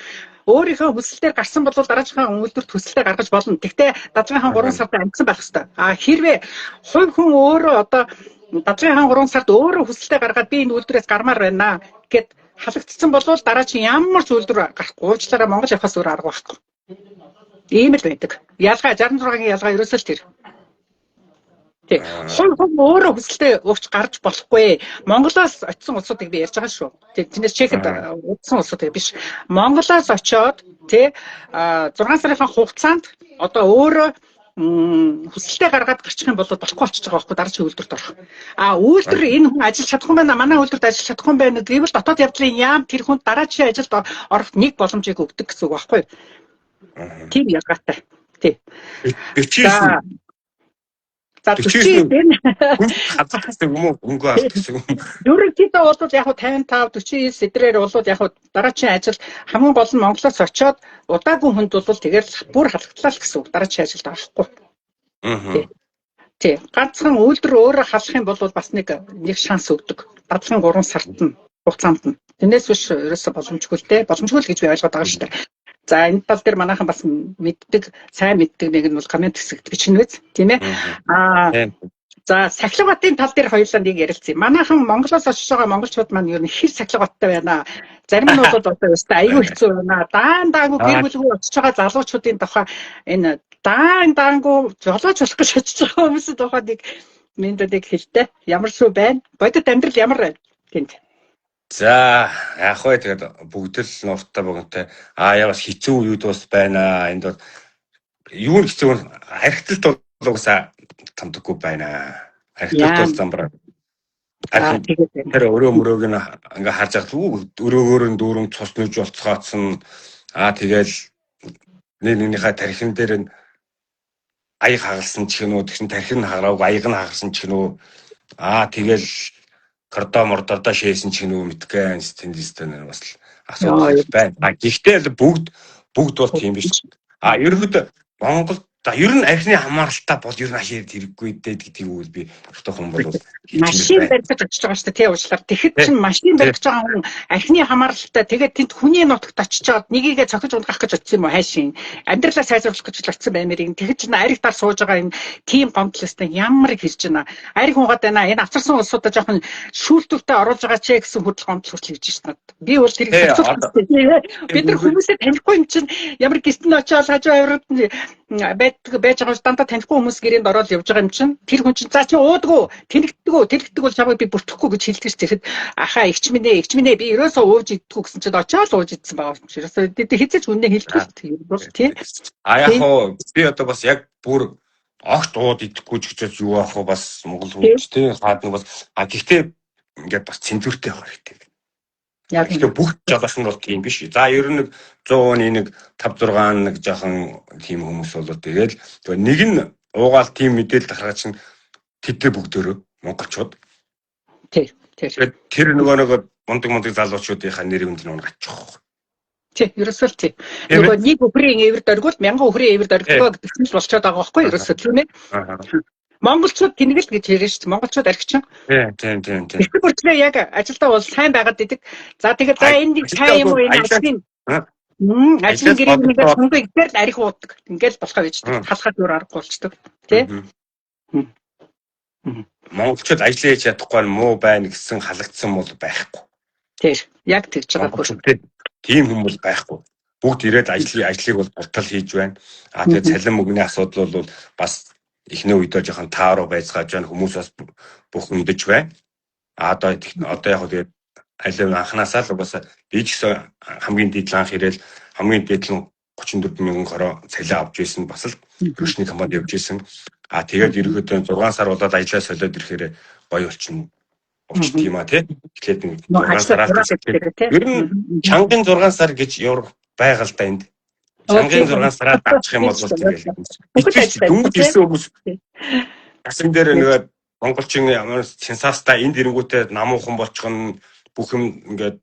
өөрийнхөө хүсэлтээр гарсан бол дараагийн үйлдвэрт хүсэлтээ гаргаж болно. Гэхдээ дажгийнхаа 3 сард амьдсан байх хэрэгтэй. Хэрвээ хувь хүн өөрөө одоо дажгийнхаа 3 сард өөрөө хүсэлтээ гаргаад би энэ үйлдвэрээс гармаар байна гэд халагдсан бол дараагийн ямар ч үйлдвэр гарахгүй уучлаарай Монгол явахаас өөр арга байхгүй. Ийм л байдаг. Ялгаа 66-гийн ялгаа ерөөсөө л тэр. Тэг. Хувь өөрөө хүсэлтэд өвч гарч болохгүй. Монголоос очисон улсуудыг би ярьж байгаа шүү. Тэг. Тэрнээс чехэд удсан улсуудыг биш. Монголоос очиод тий 6 сарын хугацаанд одоо өөрөө хүсэлтэд гаргаад гарчих юм бол болохгүй болчихж байгаа байхгүй дараагийн үйлдвэрт орох. Үйлдвэр энэ хүн ажиллаж чадахгүй байна. Манай үйлдвэрт ажиллаж чадахгүй байна гэвэл дотоод явдлын яам тэр хүнд дараагийн ажилд орох нэг боломжийг өгдөг гэсэн үг байхгүй. Тийм ялгаатай. Тий. За 40 энэ хазах гэсэн юм уу? Өнгөө авах гэсэн юм. Ерөнхийдөө бол яг 55 49 сэдрээр бол яг дараагийн ажил хамгийн гол нь Монголоос очиод удаагүй хүнд бол тэгэл бүр халахтлаа л гэсэн үг. Дараагийн ажилд орохгүй. Тий. Ганцхан үйлдвэр өөрөө халах юм бол бас нэг шанс өгдөг. Дадлын 3 сард нь хугацаанд нь. Тэрнээс биш ерөөсө боломжгүй л дээ. Боломжгүй л гэж би ойлгоод байгаа шүү дээ. За энэ тал дээр манайхан бас мэддэг, сайн мэддэг нэг нь бол комент хэсэгт бичнэ үз, тийм ээ. За Сахилгабатын тал дээр хоёулаа нэг ярилцъя. Манайхан Монголоос очиж байгаа монголчууд маань ер нь хэр Сахилгабаттай байна. Зарим нь бол одоо өстой аюу хэцүү байна. Даангу гэр бүлгүй очиж байгаа залуучуудын тухай энэ даангу жолооч болох гэж очиж байгаа хүмүүсийн тухай нэг мэндүүдийг хэлтэй. Ямар шүү байна? Бодит амьдрал ямар байна? Гэнт. За яг хөө тэгээд бүгд л нуртай богонотой бас хэцүү үед бас байна. Энд бол юу нь хэцүү вэ? Харигталт бол угсаа тамдаггүй байна. Харигталт бол замбар. Тэр өрөө мөрөөг нь ингээ харж байгаа өрөөгөөр нь дүүрэн цус нүж болцгоодсон. Тэгэл нэгнийхээ тархин дээр нь аяг хагалсан ч гэнэ үү тэгсэн тархин хагарааг аяг нь хагарсан ч гэнэ үү. Тэгэл кордо шээсэн ч гэнэ үү мэдгүй стендистэй нэр бас асуудал байна. Гэхдээ бүгд бол тийм биш. Ерөнхийдөө Монгол ер нь архины хамааралтай бол ер нь хашаад хэрэггүй дээ гэдгийг үл би өөртөө хүн бол машин барьж очиж байгаа шүү дээ тий уучлаар. Тэгэхэд чинь машин барьж байгаа хүн архины хамааралтай тэгээд тэнд хүний нутагт очичоод нэгийгээ цохиж унах гэж очсон юм уу хайшин. Амьдралаа сайжруулах гэж очсон баймирыг. Тэгэхэд чинь аригтаар сууж байгаа энэ тим гомдлостой ямар хийж байна. Ариг хунгаад байна. Энэ авчирсан улсуудаа жоохон шүүлтүүртээ оруулж байгаа ч гэсэн хөдөл гомдол хүртэл хийж байна. Би бол тэрийг бид нар хүмүүсээ танихгүй юм чинь ямар гистэн очиод хажуу авирууд байж байгаа дандаа танихгүй хүмүүс гэрээнд ороод явж байгаа юм чинь тэр хүн чинь за чи уудгүй тэнэгддэг бол чамайг би бүртгэхгүй гэж хэлдэг ч тэгэхэд игч минь ээ би ерөөсөө ууж иддэггүй гэсэн чинь очиод ууж идсэн байгаа юм чи ерөөсөө хэзээ ч үнэ хэлдэг бол тий яг хоо би одоо бас яг бүр огт ууд идэхгүй ч гэж юу аах вэ бас Монгол хүмүүс тий хаад нэг бас гэхдээ ингээд бас цензуртэй байх хэрэгтэй. Яг гэхдээ бүх жолооч нь бол тийм биш. За ер нь 100 оны нэг 5 6 нэг жоохон тийм хүмүүс болоо тэгэл нэг нь уугаал тийм мэдээлэл гаргаж чинь тэдний бүгдөө монголчууд. Тий. Тэр нөгөө мундаг залуучуудынхаа нэр хүнд нь унгачих. Тий, ерөөсөө тий. Нөгөө нэг өхрийн эвэр дөргөл 1000 өхрийн эвэр дөргөлөө гэсэн л болчиход байгаа байхгүй ерөөсөө тийм ээ. Монголчууд тэнэгэл гэж ярьж шүү дээ. Монголчууд архичин. Тийм. Их бүртлээ яг ажилдаа бол сайн байгаад идэг. За тэгээд за энд цай юм уу энэ ажлын ажлын гэрээ нэгээ хөнгө ихээр л арих уудаг. Ингээл болохоо гэж талхаад өөр аргагүй болчдөг. Тий. Монголчууд ажиллаж хийж чадахгүй муу байна гэсэн халагдсан бол байхгүй. Тийм. Яг тэгж байгаа шүү. Тийм хүмүүс байхгүй. Бүгд ирээд ажлыг бол гутал хийж байна. Тэгээд цалин мөнгөний асуудал бол бас эхний үедээ жоохон тааруу байцгааж байна. Хүмүүс бас бүх өндөж байна. Одоо яг тэгээд алив анханасаа л угаасаа би ч гэсэн хамгийн дээд анх ирээл хамгийн дээд нь 34,000 хороо цалин авч ирсэн бас л төршний компанид явж ирсэн. Тэгээд ерөөдөө 6 сар болоод ажиллаа солиод ирэхээр гоё болчихно. Болчихд юм тий. Тэгэхээр 6 сараас ер нь чанарын 6 сар гэж байгаа л да энд. Чанарын 6 сараар авчих юм бол тэгэл. Дөнгөж ирсэн хүмүүс гасан дээр нөгөө монголчин ямар сенсацтай энд ирэнгүүтээ намуухан болчихно бүх юм ингээд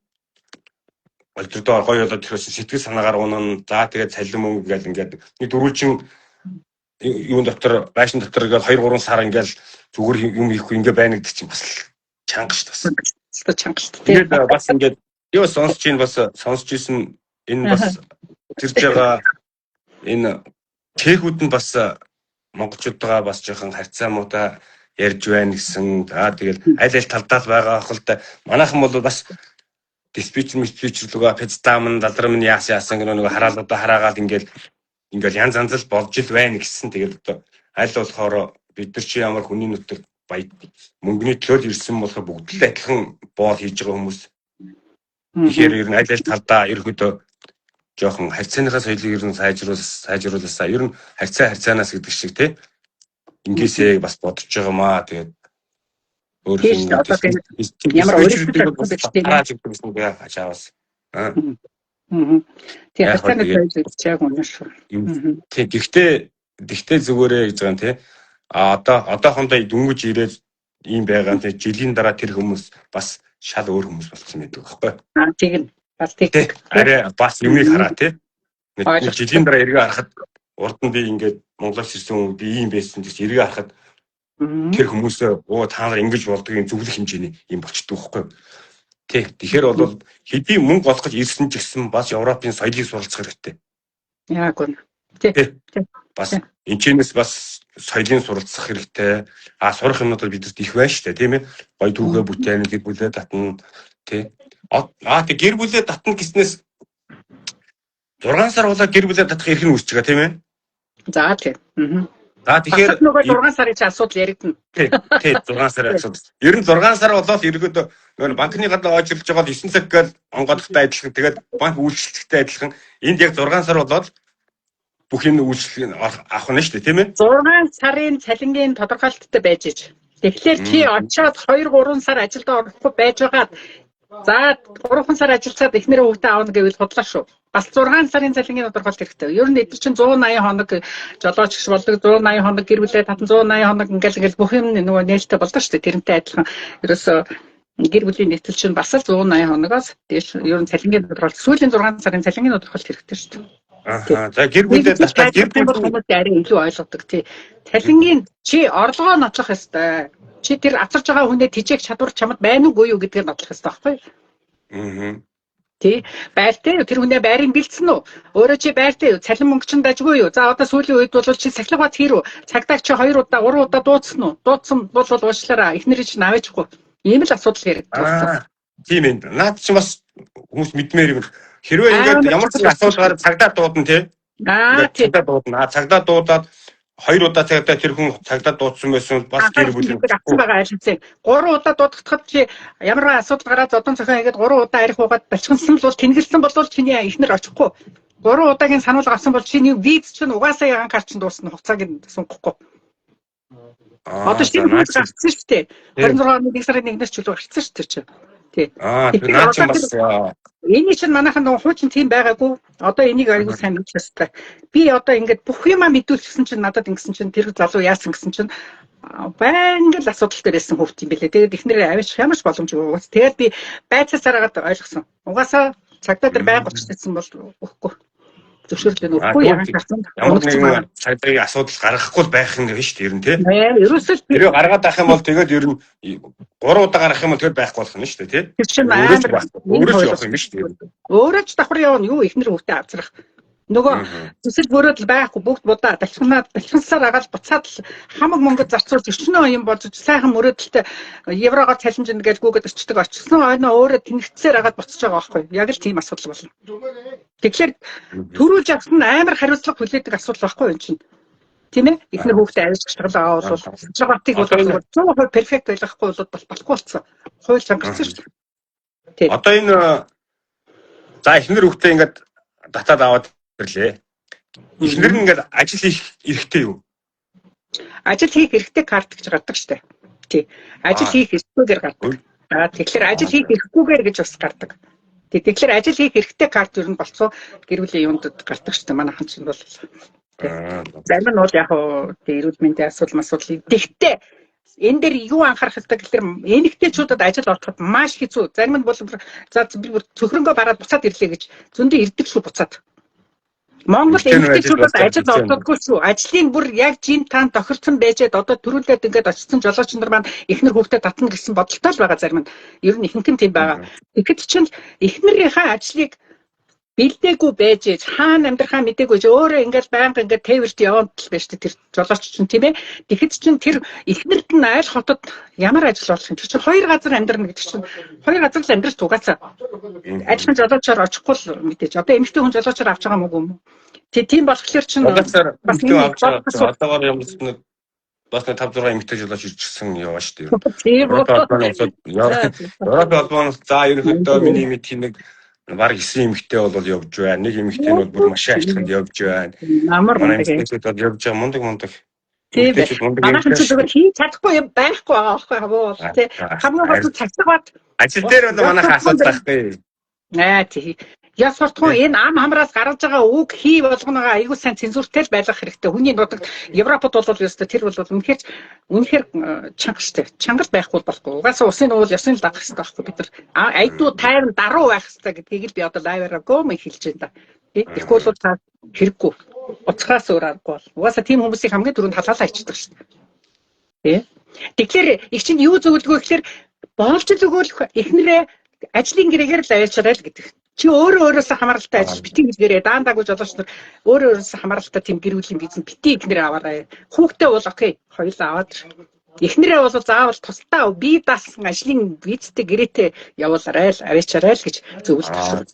олдроо гоё болоод тэрээс сэтгэл санаагаар унана. За тэгээд цалин мөнгө гэл ингээд нэг дөрвөлжин юун дотор байшин дотор ингээд 2 3 сар ингээд зүгээр юм хийхгүй ингээд байна гэдэг чинь бас чанга шүү дээ. Чанга шүү дээ. Тэгээд бас ингээд юу сонсч ийсэн энэ бас тэрж байгаа энэ чехүүд нь бас монголчуудаа бас жоохон харьцаа муутай ярьж байна гэсэн. Тэгээд аль талдаа л байгаа ах л да. Манайхан бол бас диспетчерлүгөө пэцтам далдрам нь яасан гэнэ нөгөө хараалуудаа хараагаад ингээд янз янз л болж ил байна гэсэн. Тэгээд одоо аль болохоор бид нар чи ямар хүний нутаг баяд мөнгөний төлөөл ирсэн болохоор бүгд л адилхан боол хийж байгаа хүмүүс. Тэгэхээр ер нь аль талдаа ерөөдөө жоохон харьцааныхаа соёлыг ер нь сайжруулсаа ер нь харьцаанаас гэдэг шиг тий ингээсээ бас бодож байгаа маа. Тэгээд ямар өөрчлөлт гэсэн бэ хачаавас. Тий харьцааны соёл гэж яг үнэ шүү. Тий гэхдээ зүгээрээ гэж байгаа юм тий. Одоохондоо дөнгөж ирээд ийм байгаа тий жилийн дараа тэр хүмүүс бас шал өөр хүмүүс болсон гэдэг байхгүй. Тийм бас тийм. Арай бас юмыг хараа тий. Нэг жилийн дараа эргээ харахад урд нь би ингээд Монголоос ирсэн хүн би ийм байсан гэж эргээ харахад тэр хүмүүсээ та нар ингэж болдгийг зөвлөх хэмжээний юм болчдөг байхгүй. Тий. Тэгэхээр бол хэдий мөнгө олох гэж ирсэн ч гэсэн бас Европын соёлыг суралцах хэрэгтэй. Яг үнэ. Тий. Бас энэчнээс бас соёлын суралцах хэрэгтэй. Сурах юмнууд бидэрт их байна шүү дээ, тийм ээ. Гоё түүхээ бүтээн гэр бүлээ татна, тий. Тэг гэр бүлээ татна гэснээс 6 сар болоо гэр бүлээ татах эрх нь үүсэж байгаа, тийм ээ. За тий. За тэгэхээр нөгөө 6 сарын чи асуудал яригдана. Тий, 6 сарын асуудал. Ер нь 6 сар болоод ерөөдөө нөгөө банкны гадаа ажиллаж байгаа 9 цаг гэл онгоцтой адилхан. Тэгээд банк үйлчлэгтэй адилхан. Энд яг 6 сар болоод бүх юм үйлчлэг авах нь шүү дээ, тийм ээ. 6 сарын цалингийн тодорхойлолттой байж иж. Тэгэхээр чи очиод 2 3 сар ажилд орохгүй байж байгаад за 3 сар ажилласаад эхнэрээ хүүхдээ аавна гэвэл худлаа шүү. Бас 6 сарын цалингийн тодорхойлолт хэрэгтэй. Ер нь эдгээр чинь 180 хоног жолооч гэж болдог, 180 хоног гэр бүлээ татан 180 хоног ингээл бүх юм нөгөө нээлттэй болдог шүү дээ. Тэрнтэй адилхан ерөөсөө гэр бүлийн нийтлэл чинь бас л 180 хоногоос дээш ер нь цалингийн тодорхойлолт сүүлийн 6 сарын цалингийн тодорхойлолт хэрэгтэй шүү дээ. За гэр бүлээ татаад гэр бүл хүмүүс арай илүү ойлгодог тий. Цалингийн чи орлогоо нотлох ёстой. Чи тэр авчирж байгаа хүнээ тижээх чадвар чамд байна уугүй юу гэдгийг нотлох ёстой байхгүй юу? Тий. Байртай юу? Тэр хүнээ байрыг бэлдсэн үү? Өөрөө чи байртай юу? Цалин мөнгө чинь дажгүй юу? За одоо сүүлийн үед бол чи сахилга бат хийрүү? Цагдаач чи 2 удаа 3 удаа дуудсан уу? Дуудсан бол уучлаарай. Эхнэрийг чинь аваачгүй. Ийм л асуудал яригдсан. Тийм ээ. Наад чи бас хүмүүс мэдмээр юм. Хэрвээ ингээд ямар ч асуудалгаар цагдаа дуудана тий. Тий. Цагдаа дуудана. Цагдаа дуудаад 2 удаа цагдаа тэр хүн цагдаа дуудсан байсан бас гэр бүлийн авсан байгаа ажилласан. 3 удаа дуудахад чи ямар асуудал гараад зодон цохион хийгээд 3 удаа арих уугаад балчгансан бол тэнгэрлсэн бол чиний эхнэр очихгүй. 3 удаагийн сануулга авсан бол чиний виз чинь угаасаа ягаан карт чинь дуусна хугацааг нь сунгахгүй. Одоо шинэ виз гарсан шүү дээ. 26 оны 1 сарын 1-ээс чөлөө гарсан шүү дээ чи. Тий. Тэр наа чи бас Эний чинь манайхан нөгөө хуучин тийм байгаагүй. Одоо энийг аягүй сайн мэдэх ёстой. Би одоо ингээд бүх юмаа мэдүүлчихсэн чинь надад ингэсэн чинь тэр залуу яасан гэсэн чинь байнга л асуудал дээр байсан хөвт юм бэлээ. Тэгээд ихнэр аваач ямар ч боломжгүй угаас. Тэгээд би байцаасаараад ойлгосон. Угаасаа цагдаа дээр байнга очсон бол өгөхгүй. Зөвшөөрлөө өгөхгүй яагаад гарсан. Ямар нэгэн цагдаагийн асуудал гаргахгүй байх юм биш тийм тий. Ерөөсөө тэрийг гаргаад авах юм бол тэгээд ер нь 3 удаа гаргах юм бол тэгээд байхгүй болох нь шүү дээ тий. Тэр чинь амар өөрөө ч явах юм биш тийм. Өөрөө ч давхар явна юу ихнэр хөвгтөө авчрах. Нөгөө зүсэл бөрөөдөл байхгүй бүгд будаа далхинсаар агаал буцаад хамаг монгод зарцуулж 40 оюун болж сайхан мөрөөдөлтэй еврогоор цалинжин гэж гүгэд очдөг очсон ойноо өөрөө тэнэгцээр агаад буцаж байгаа байхгүй яг л тийм асуудал болно. Тэгэхээр төрүүлж авсан амар хариуцлага хүлээдэг асуудал байхгүй юм чинь. Тийм ээ? Ихнэр хүүхдээ авиж гашгалаа бол жагтыг бол 100% перфект ойлгохгүй бол болохгүй болсон. Хууль чангарсан шүү дээ. Одоо энэ за ихнэр хүүхдээ ингээд татаад аваад ирлээ. Ихнэр нь ингээд ажил хийх эрхтэй юу? Ажил хийх эрхтэй карт гэж гардаг шүү дээ. Тий. Ажил хийх эрхгүйгээр гардаг. Тэгэхээр ажил хийх эрхгүйгээр гэж бас гардаг. Тэгэхээр ажил хийх эрхтэй карт юу нь болцоо гэр бүлийн юунд гардаг шүү дээ. Манайхан чинь бол зарим нь бол яг эрүүл мэндийн асуудал тэгтээ энэ дээр юу анхаарах хэрэгтэй гэхээр эмэгтэйчүүдэд ажил олоход маш хэцүү. Зарим нь бол за би бүр цөхрөнгөө бараад буцаад ирлээ гэж зөндөө ирдэг шүү буцаад. Монгол эмэгтэйчүүдэд ажил олдоггүй шүү. Ажлын бүр яг жин таан тохирсон байжээд одоо төрүүлээд ингээд очсон жолооч нар маань ихнэр хүүхдэд татна гэсэн бодолтой л байгаа зарим нь. Ер нь ихэнх нь тийм байгаа. Тэгэхэд чинь ихнэрийнхээ ажлыг бэлдээгүй байж хаана амьдрахаа мэдээгүй өөрөө ингээд байнга ингээд тээвэрт яваад л байж тэр жолооч чинь тийм ээ. Тэгэхэд чинь тэр ихнэрд нь айл хотод ямар ажил болох юм чи хоёр газар амьдрна гэдэг чинь хоёр газар л амьдрах тугаацаа. Ажлын жолоочоор очихгүй л мэдээж. Одоо эмэгтэй хүн жолоочоор авч байгаа мүү юм. Тийм болохоор чинь бас одоогоор юм нэг бас 5-6 эмэгтэй жолооч ирчихсэн яваа шүү дээ. Европ албаноос за ерөнхийдөө миний мэд нэг баг 9 эмэгтэй бол явж байна. Нэг эмэгтэй нь бол бүр машин ажилтнанд явж байна. Амар эмэгтэйчүүд бол явж байгаа мундаг. Тийм ээ. Манайхан ч зүгээр хийж чадахгүй юм байхгүй байгаа байхгүй хамуу тий. Хамгийн гол цагтгаад ажил дээр бол манайхан асуудал байхгүй. Тий. Яс суртахуун энэ ам хамраас гаргаж байгаа үг хий болгоногаа айгүй сайн цензуртэй л байлгах хэрэгтэй. Хүний нутагт Европод бол ёстой тэр бол үнэхээр чанга штэ. Чангал байхгүй болохгүй. Угаасаа усын уул ёсны л дагах хэрэгтэй байхгүй бид нар айдуу тайван даруу байх хэрэгтэй гэдгийг л би одоо лайваараа гом хэлж байна да. Тэгэхгүй бол та хэрэггүй. Уцхаас өөр аргагүй бол. Угаасаа тийм хүмүүсийг хамгийн түрүүнд халаалаа ичдэг штэ. Тэгэхээр их чинь юу зөвлөгөө гэхээр болж л өгөөл эхнэрээ ажлын гэрээгээр л аваачаарай л гэдэг. Чи өөрөөсөө хамааралтай ажил битгий хэлгээрээ даандаагүй жолооч нар өөрөөсөө хамааралтай тийм гэр бүлийн бизнес битгий ихнэрээ аваарай. Хүүхдээ бол окей, хоёулаа аваад. Эхнэрээ бол заавал тусдаа бие даасан ажлын визтэй гэрээтэй явуулаарай л аваачаарай л гэж зөвлөдөг.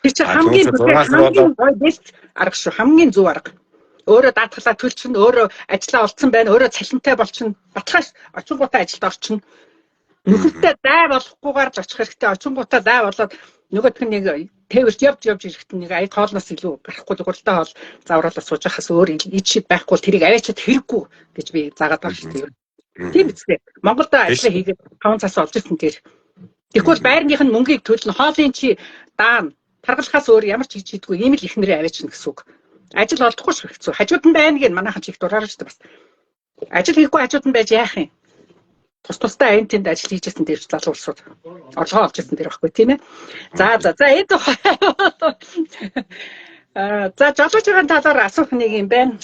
Тэр чинь хамгийн бест арга шүү. Хамгийн зөв арга. Өөрөө даатгалаа төлчихнө, өөрөө ажиллаа олцсон байна, өөрөө цалинтай болчихно. Батлахаас очингуудаа ажилд орчихно. Нөхөртэй дай болохгүйгээр л очих хэрэгтэй. Очингуудаа дай болоод нөгөөх нь нэг тээвэрт явж ирэхэд нэг аяг хоолноос илүү гарахгүй гуралтай хоол завруулаад сууж байхаас өөр ичид байхгүй тэрийг аваачаад хэрэггүй гэж би заагаад байгаа шүү дээ. Тийм үстэй. Монголд ажиллаа хийгээд 5 цаас олж ирсэн тэр. Тэгвэл байрных нь мөнгийг төлнө. Хоолын чи даана. Таргалахаас өөр ямар ч хийж хийдгүй ийм л ихнэрээ аваачна гэсэн үг. Ажил олдохгүй шүү хэцүү. Хажууд нь байна гэн манайхан ч их дураарч шүү дээ бас. Ажил хийхгүй хажууд нь байж яах юм? Тусдаа энэ тэнд ажил хийжсэн дээр залуусууд орлогоо олж ирсэн дээр байхгүй тийм ээ. За энэ за жолооч байгаа талаар асуух нэг юм байна.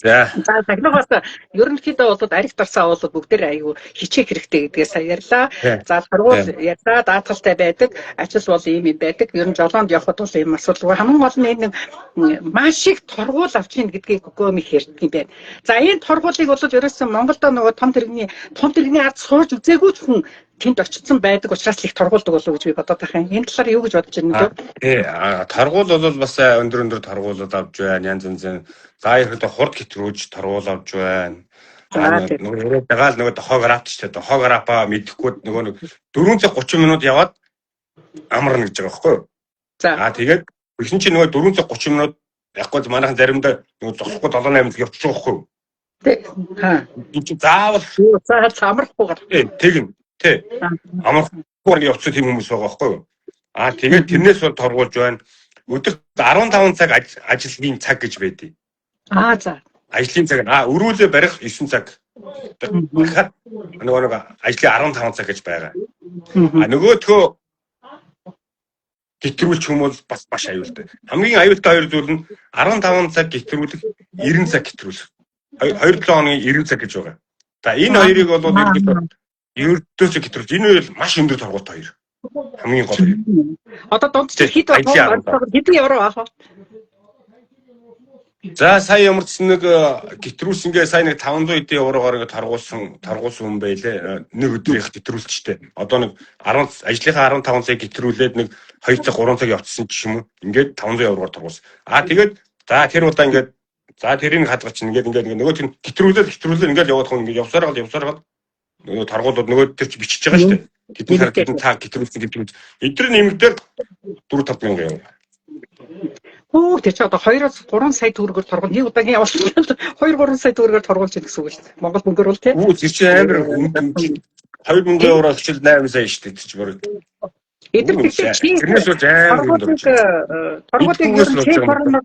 За тагнаас ерөнхийдөө бол ариг дарсаа бол бүгдээр аюу хичээх хэрэгтэй гэдгээ сая ярьлаа. За сургууль ярьлаа, даатгалтай байдаг, ажил бол ийм юм байдаг. Ер нь жолоонд явхад бол ийм асуудалгүй. Хамгийн гол нь нэг маш их торгуул авч ийн гэдгийг гомих ярьдаг юм байна. За энэ торгуулийг бол ерөөсөн Монголд нөгөө том тэрэгний ард сууж үзээгүй ч хүн тэнд очсон байдаг учраас л их торгуулдаг болов уу гэж би бодоод байгаа юм. Энэ талаар юу гэж бодож байна вэ? Торгуул бол бас өндөр торгуулууд авч байна. Янз янзын за ихэд хурд хэтрүүлж торгуул авч байна. Нөгөө дагаал нөгөө хог рапт ч гэдэг. Хог рапа мэдэхгүй нөгөө 430 минут яваад амарна гэж байгаа байхгүй юу? Тэгээд ихэнх чинь нөгөө 430 минут яахгүй манайхан заримдаа нөгөө зогсохгүй 7-8 явчих байхгүй юу? Энэ чинь заавал амархгүйгээр. Тэгнь. Амарх Гурыг явцсан тийм хүмүүс байгаа байхгүй юу? Тэгээд тэрнээс бол торгуулж байна. Өдөрт 15 цаг ажлын цаг гэж байдгийг. За. Ажлын цаг өрүүлээ барих 9 цаг. Дахиад нөгөө ажлын 15 цаг гэж байгаа. Нөгөөдхөө гэтрүүлч хүмүүс бас маш аюултай. Хамгийн аюултай хоёр зүйл нь 15 цаг гэтрүүлэх, 90 цаг гэтрүүлэх. 2-7 хоногийн 90 цаг гэж байгаа. За энэ хоёрыг бол ердөөс гэтрүүлж энэ үйл маш өндөр торгуулт хоёр. Хамгийн гол хоёр. Одоо дундч хэд хэдэн евро аа? За сая ямар ч нэг гэтрүүлсэнгээ сая нэг 500 эдэн еврогоор ингэ торгуулсан хүн байлээ. Нэг өдрийнх гэтрүүлчтэй. Одоо нэг 10 ажлынхаа 15 цаг гэтрүүлээд нэг 2 цаг 3 цаг явцсан ч юм уу. Ингээд 500 еврогоор торгуулсан. Тэгээд за тэр удаа ингээд за тэрийг хадгач ингээд нөгөө тэр гэтрүүлээ ингээд яваад хүн ингээд явсараад нөгөө торгуулууд нөгөө тэр чи бичиж байгаа шүү дээ. Тэдний цаг гэтрүүлсэн гэдэг. Эдгээр нэмэгдээр 4-5 мянган евро. Тэр чинь одоо 2-3 сая төгрөгөөр торгуул. Нэг удаагийн явуулсан 2-3 сая төгрөгөөр торгуулж идэх гэсэн үг шүү дээ. Монгол мөнгөөр бол тийм. Тэр чинь амар 2,000 евро хичээл 8 сая шүү дээ. Чи барыг. Тэрнээс бол амар торгуулийг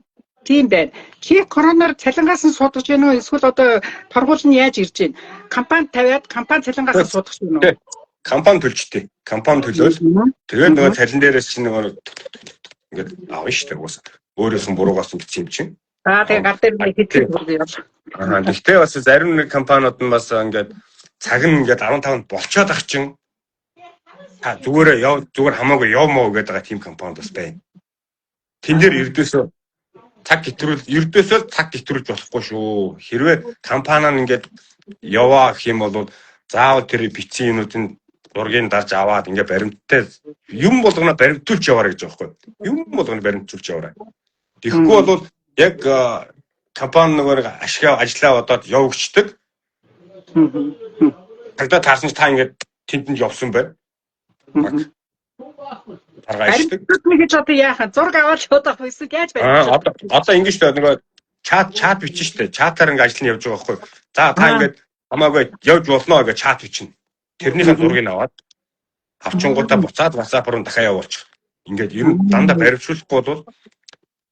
тийм байна. Чи короноор цалингаас нь суудаж байна уу? Эсвэл одоо торгуул нь яаж ирж байна? Компани тавиад компани цалингаас нь суудах юм уу? Компани төлжтэй. Компани төлөөл. Тэгээд нөгөө цалин дээрээс чинь нөгөө ингээд авна шүү дээ уус. Өөрөөс нь буруугаас үлдсэн юм чинь. Тэгээд гар дээр нэг хэдэн төгрөг яваа. Гэхдээ бас зарим нэг компаниуд нь бас ингээд цаг нь ингээд 15-нд болцоод ах чинь зүгээр хамаагүй явмаа гэдэг байгаа тийм компанид бас байна. Тэн дээр ердөөсөө цаг гэтрүүлж болохгүй шүү. Хэрвээ компани нь ингээд яваа гэх юм бол заавал тэр бичсэн юмнуудын зургийг дарж аваад ингээд баримттай юм болгоно баримтуулж яваарай гэж байгаа байхгүй. Юм болгоно баримтуулж яваарай. Тэгэхгүй бол яг компани нөгөө ашиг ажиллаа бодоод явагддаг. Тогтоо таарсан та ингээд тэнд явсан бай. Таргайшдаг. Тэгэж одоо яахан зураг аваад шуудах байсан яаж байна? Одоо ингэ шүү дээ нөгөө чат бичнэ шүү дээ. Чатаар ингэ ажил нь явж байгаа байхгүй. За та ингэ хамаагүй явж болно гэж чат бичнэ. Тэрнийхээ зургийг аваад авчингуудаа буцаад WhatsApp руу дахиад явуулчих. Ингээд ер нь дандаа баримтжуулахгүй бол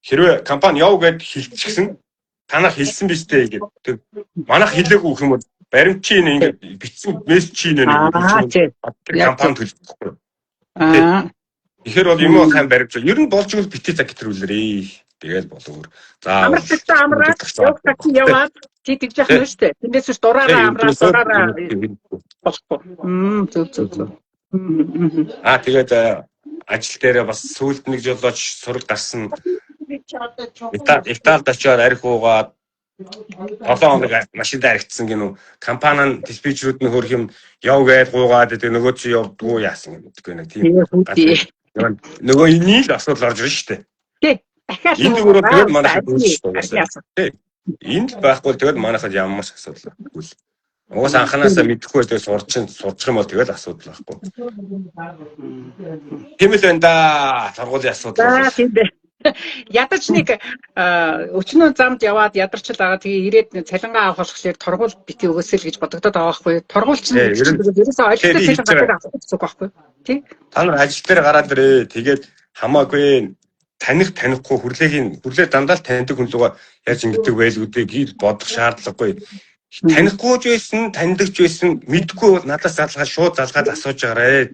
хэрвээ компани яв гэд хэлчихсэн танах хэлсэн биз дээ гэдэг. Манайх хэлээгүй гэх юм бол баримтчийн ингээд бичсэн мессежийн нэг компани төлөхгүй. Тэгэхээр бол юм сайн баримтжуул. Ер нь болж игэл битээ цаг гэтрүүлээрээ. Тэгэл болов. За амраад яваад чи тэгж яах нь шүү дээ. Тэндээс ч дураараа амраад зөв. Тэгээд ажил дээрээ бас сүүлд нэг жолооч сураг гарсан. Италид очиод арх уугаад 7 хоног машиндаа архицсан гинүү. Компани нь диспетчерүүд нь хөрх юм яв гээд гуугаад гэдэг нөгөө чи явдггүй яасан гэдэггүй нэг тийм. Нөгөө энийг л асуудал орж ирж штэ. Тий. Дахиад энэ зүгээр тэгээд манайхад үүсэж байна. Энд байхгүй тэгээд манайхад ямар асуудал үгүй. Уус анханасаа мэдэхгүй тэгээд сурчих юм бол тэгээд асуудал байхгүй. Тийм л энэ да сургуулийн асуудал. Тийм дээ. Ядаж нэг өчнөө замд яваад ядарчл байгаа тэгээ ирээд цалингаа авах болохоор торгуул бити өгөөсэй л гэж бодогдоод байгаа байхгүй. Торгуульч нь ерөөсөө ойлгохтой цалингаа авах гэсэн үг байхгүй. Тий? Та нар ажил дээр гараад ирээ. Тэгээд хамаагүй танихгүй хүрлээ дандаа л таньдаг хүн лугаа яаж ингэдэг байлгуудыг гид бодох шаардлагагүй. Танихгүй ч байсан, таньдаг ч байсан, мэдгүй бол надаас шууд залгаад асууж байгаарэ.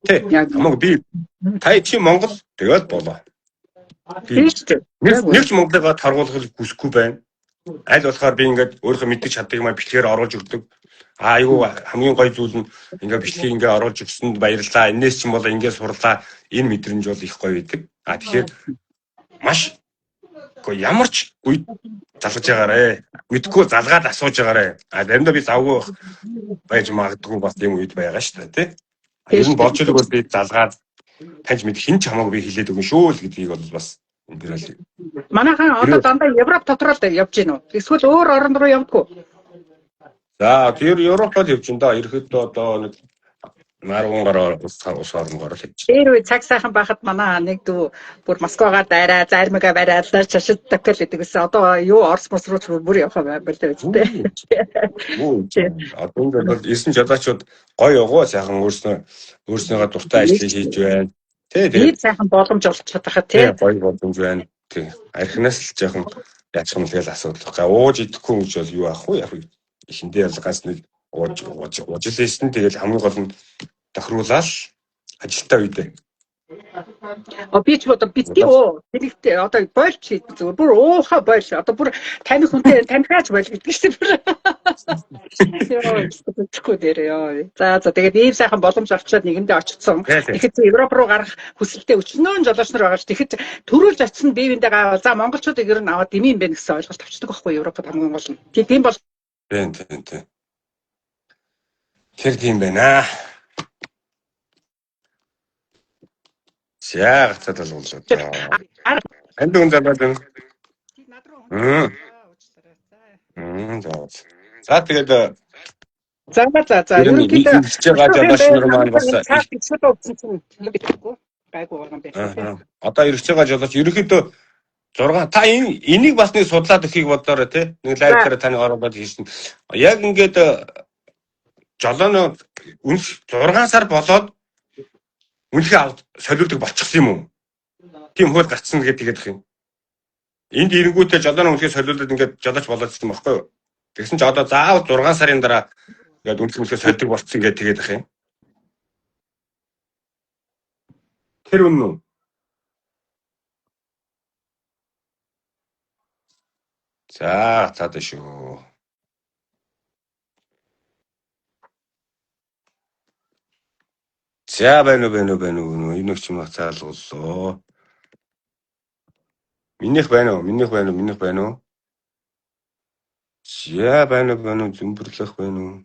Тий. Хамаагүй би та чи Монгол тэгээд болоо. Нэг ч Монголыг торгуулах хүсэхгүй байна. Аль болохоор би ингээд өөрөө мэдчих чаддаг юм бичлэгээр оруулж өгдөг. Айгуу хамгийн гоё зүйл нь ингээд бичлэгийг ингээд оруулж өгсөнд баярлалаа. Энээс ч юм бол ингээд сурлаа. Энэ мэдрэмж бол их гоё байдаг. Тэгэхээр маш гоё ямар ч үед залгаж байгаарэ. Мэдгүй залгаад асууж байгаарэ. Заримдаа би завгүй байж магадгүй бас юм үед байгаа шүү дээ, тий. Ер нь болж байгаа бол би залгаад таньж мэд хин ч хамаагүй би хэлээд өгнө шүү л гэдгийг бол бас энэ дэр л. Манайхан одоо дандаа Европ дотроо л явж гин үү? Эсвэл өөр орнд руу явдггүй? За тэр Европ бол явж гин да. Ерхэд одоо нэг Нарган гараа ус орон гараа хийж. Тэр үе цаг сайхан байхад манай нэг дүү бүр Москвагаар дайраа, зармига бариалаа, шашилдаг гэдэг гэсэн. Одоо юу Орос мос руу ч бүр явах байгаад л үстэй. Одоо ингээд бол 9 жолоочууд гоё яваа сайхан өөрснийгаа дуртай ажлыг хийж байна. Тэр сайхан боломж олцоод байхад тий. Гоё боломж байна. Тий. Архинаас л жоохон яачих юм тэгэл асуудал. Ууж идэхгүй юм ч бол юу аах вэ? Яг эхэндээ бол ганц нэг ууж лээсэн тэгэл хамгийн гол нь тохируулаад ажилтаа үедээ. Би ч одоо битгий тэрэгтэй одоо бойлч зүгээр бүр уухаа бойл одоо бүр таних хүнтэй танихаач бойл гэдэг чинь бүр яа дээр яа. За тэгээд ийм сайхан боломж авчаад нэгэндээ очсон. Тэгэхэд Европ руу гарах хүсэлтэй өчнөөн жолооч нар байгаа ш. Тэгэхэд төрүүлж очсон биевиндээ гаавал за монголчуудыг ер нь аваад дэмий юм бэ гэсэн ойлголт авчдаг байхгүй Европод хамгийн гол нь. Тийм бол тий. Тэр тийм байна. За гацаад л болж байна. Энд хүн залаад байна. За тэгээд за ерөнхийдөө хичээгээ жолооч нар маань бас гайгүй болгон байна. Одоо ирж байгаа жолооч ерөнхийдөө 6 та энийг бас нэг судлаад өгөхийг бодоорой тий. Нэг лайв дээр таны ороод хийсэн. Яг ингээд жолооно 6 сар болоод үнэхээр солиулдаг болчихсон юм уу? Тийм хөл гацсан гэдэг юм. Энд ирэнгүүтээ жолооно үнэхээр солиулдаг ингээд жолооч болоод ирсэн байхгүй юу? Тэгсэн чи одоо заавал 6 сарын дараа ингээд үнэхээр солиулдаг болчихсон ингээд тэгээд ах юм. Тэр үнэн үү? За цаад шүү. За байна уу. Энэ ч юм цаалууллаа. Минийх байна уу? За байна уу. Зөмбөрлөх байна уу?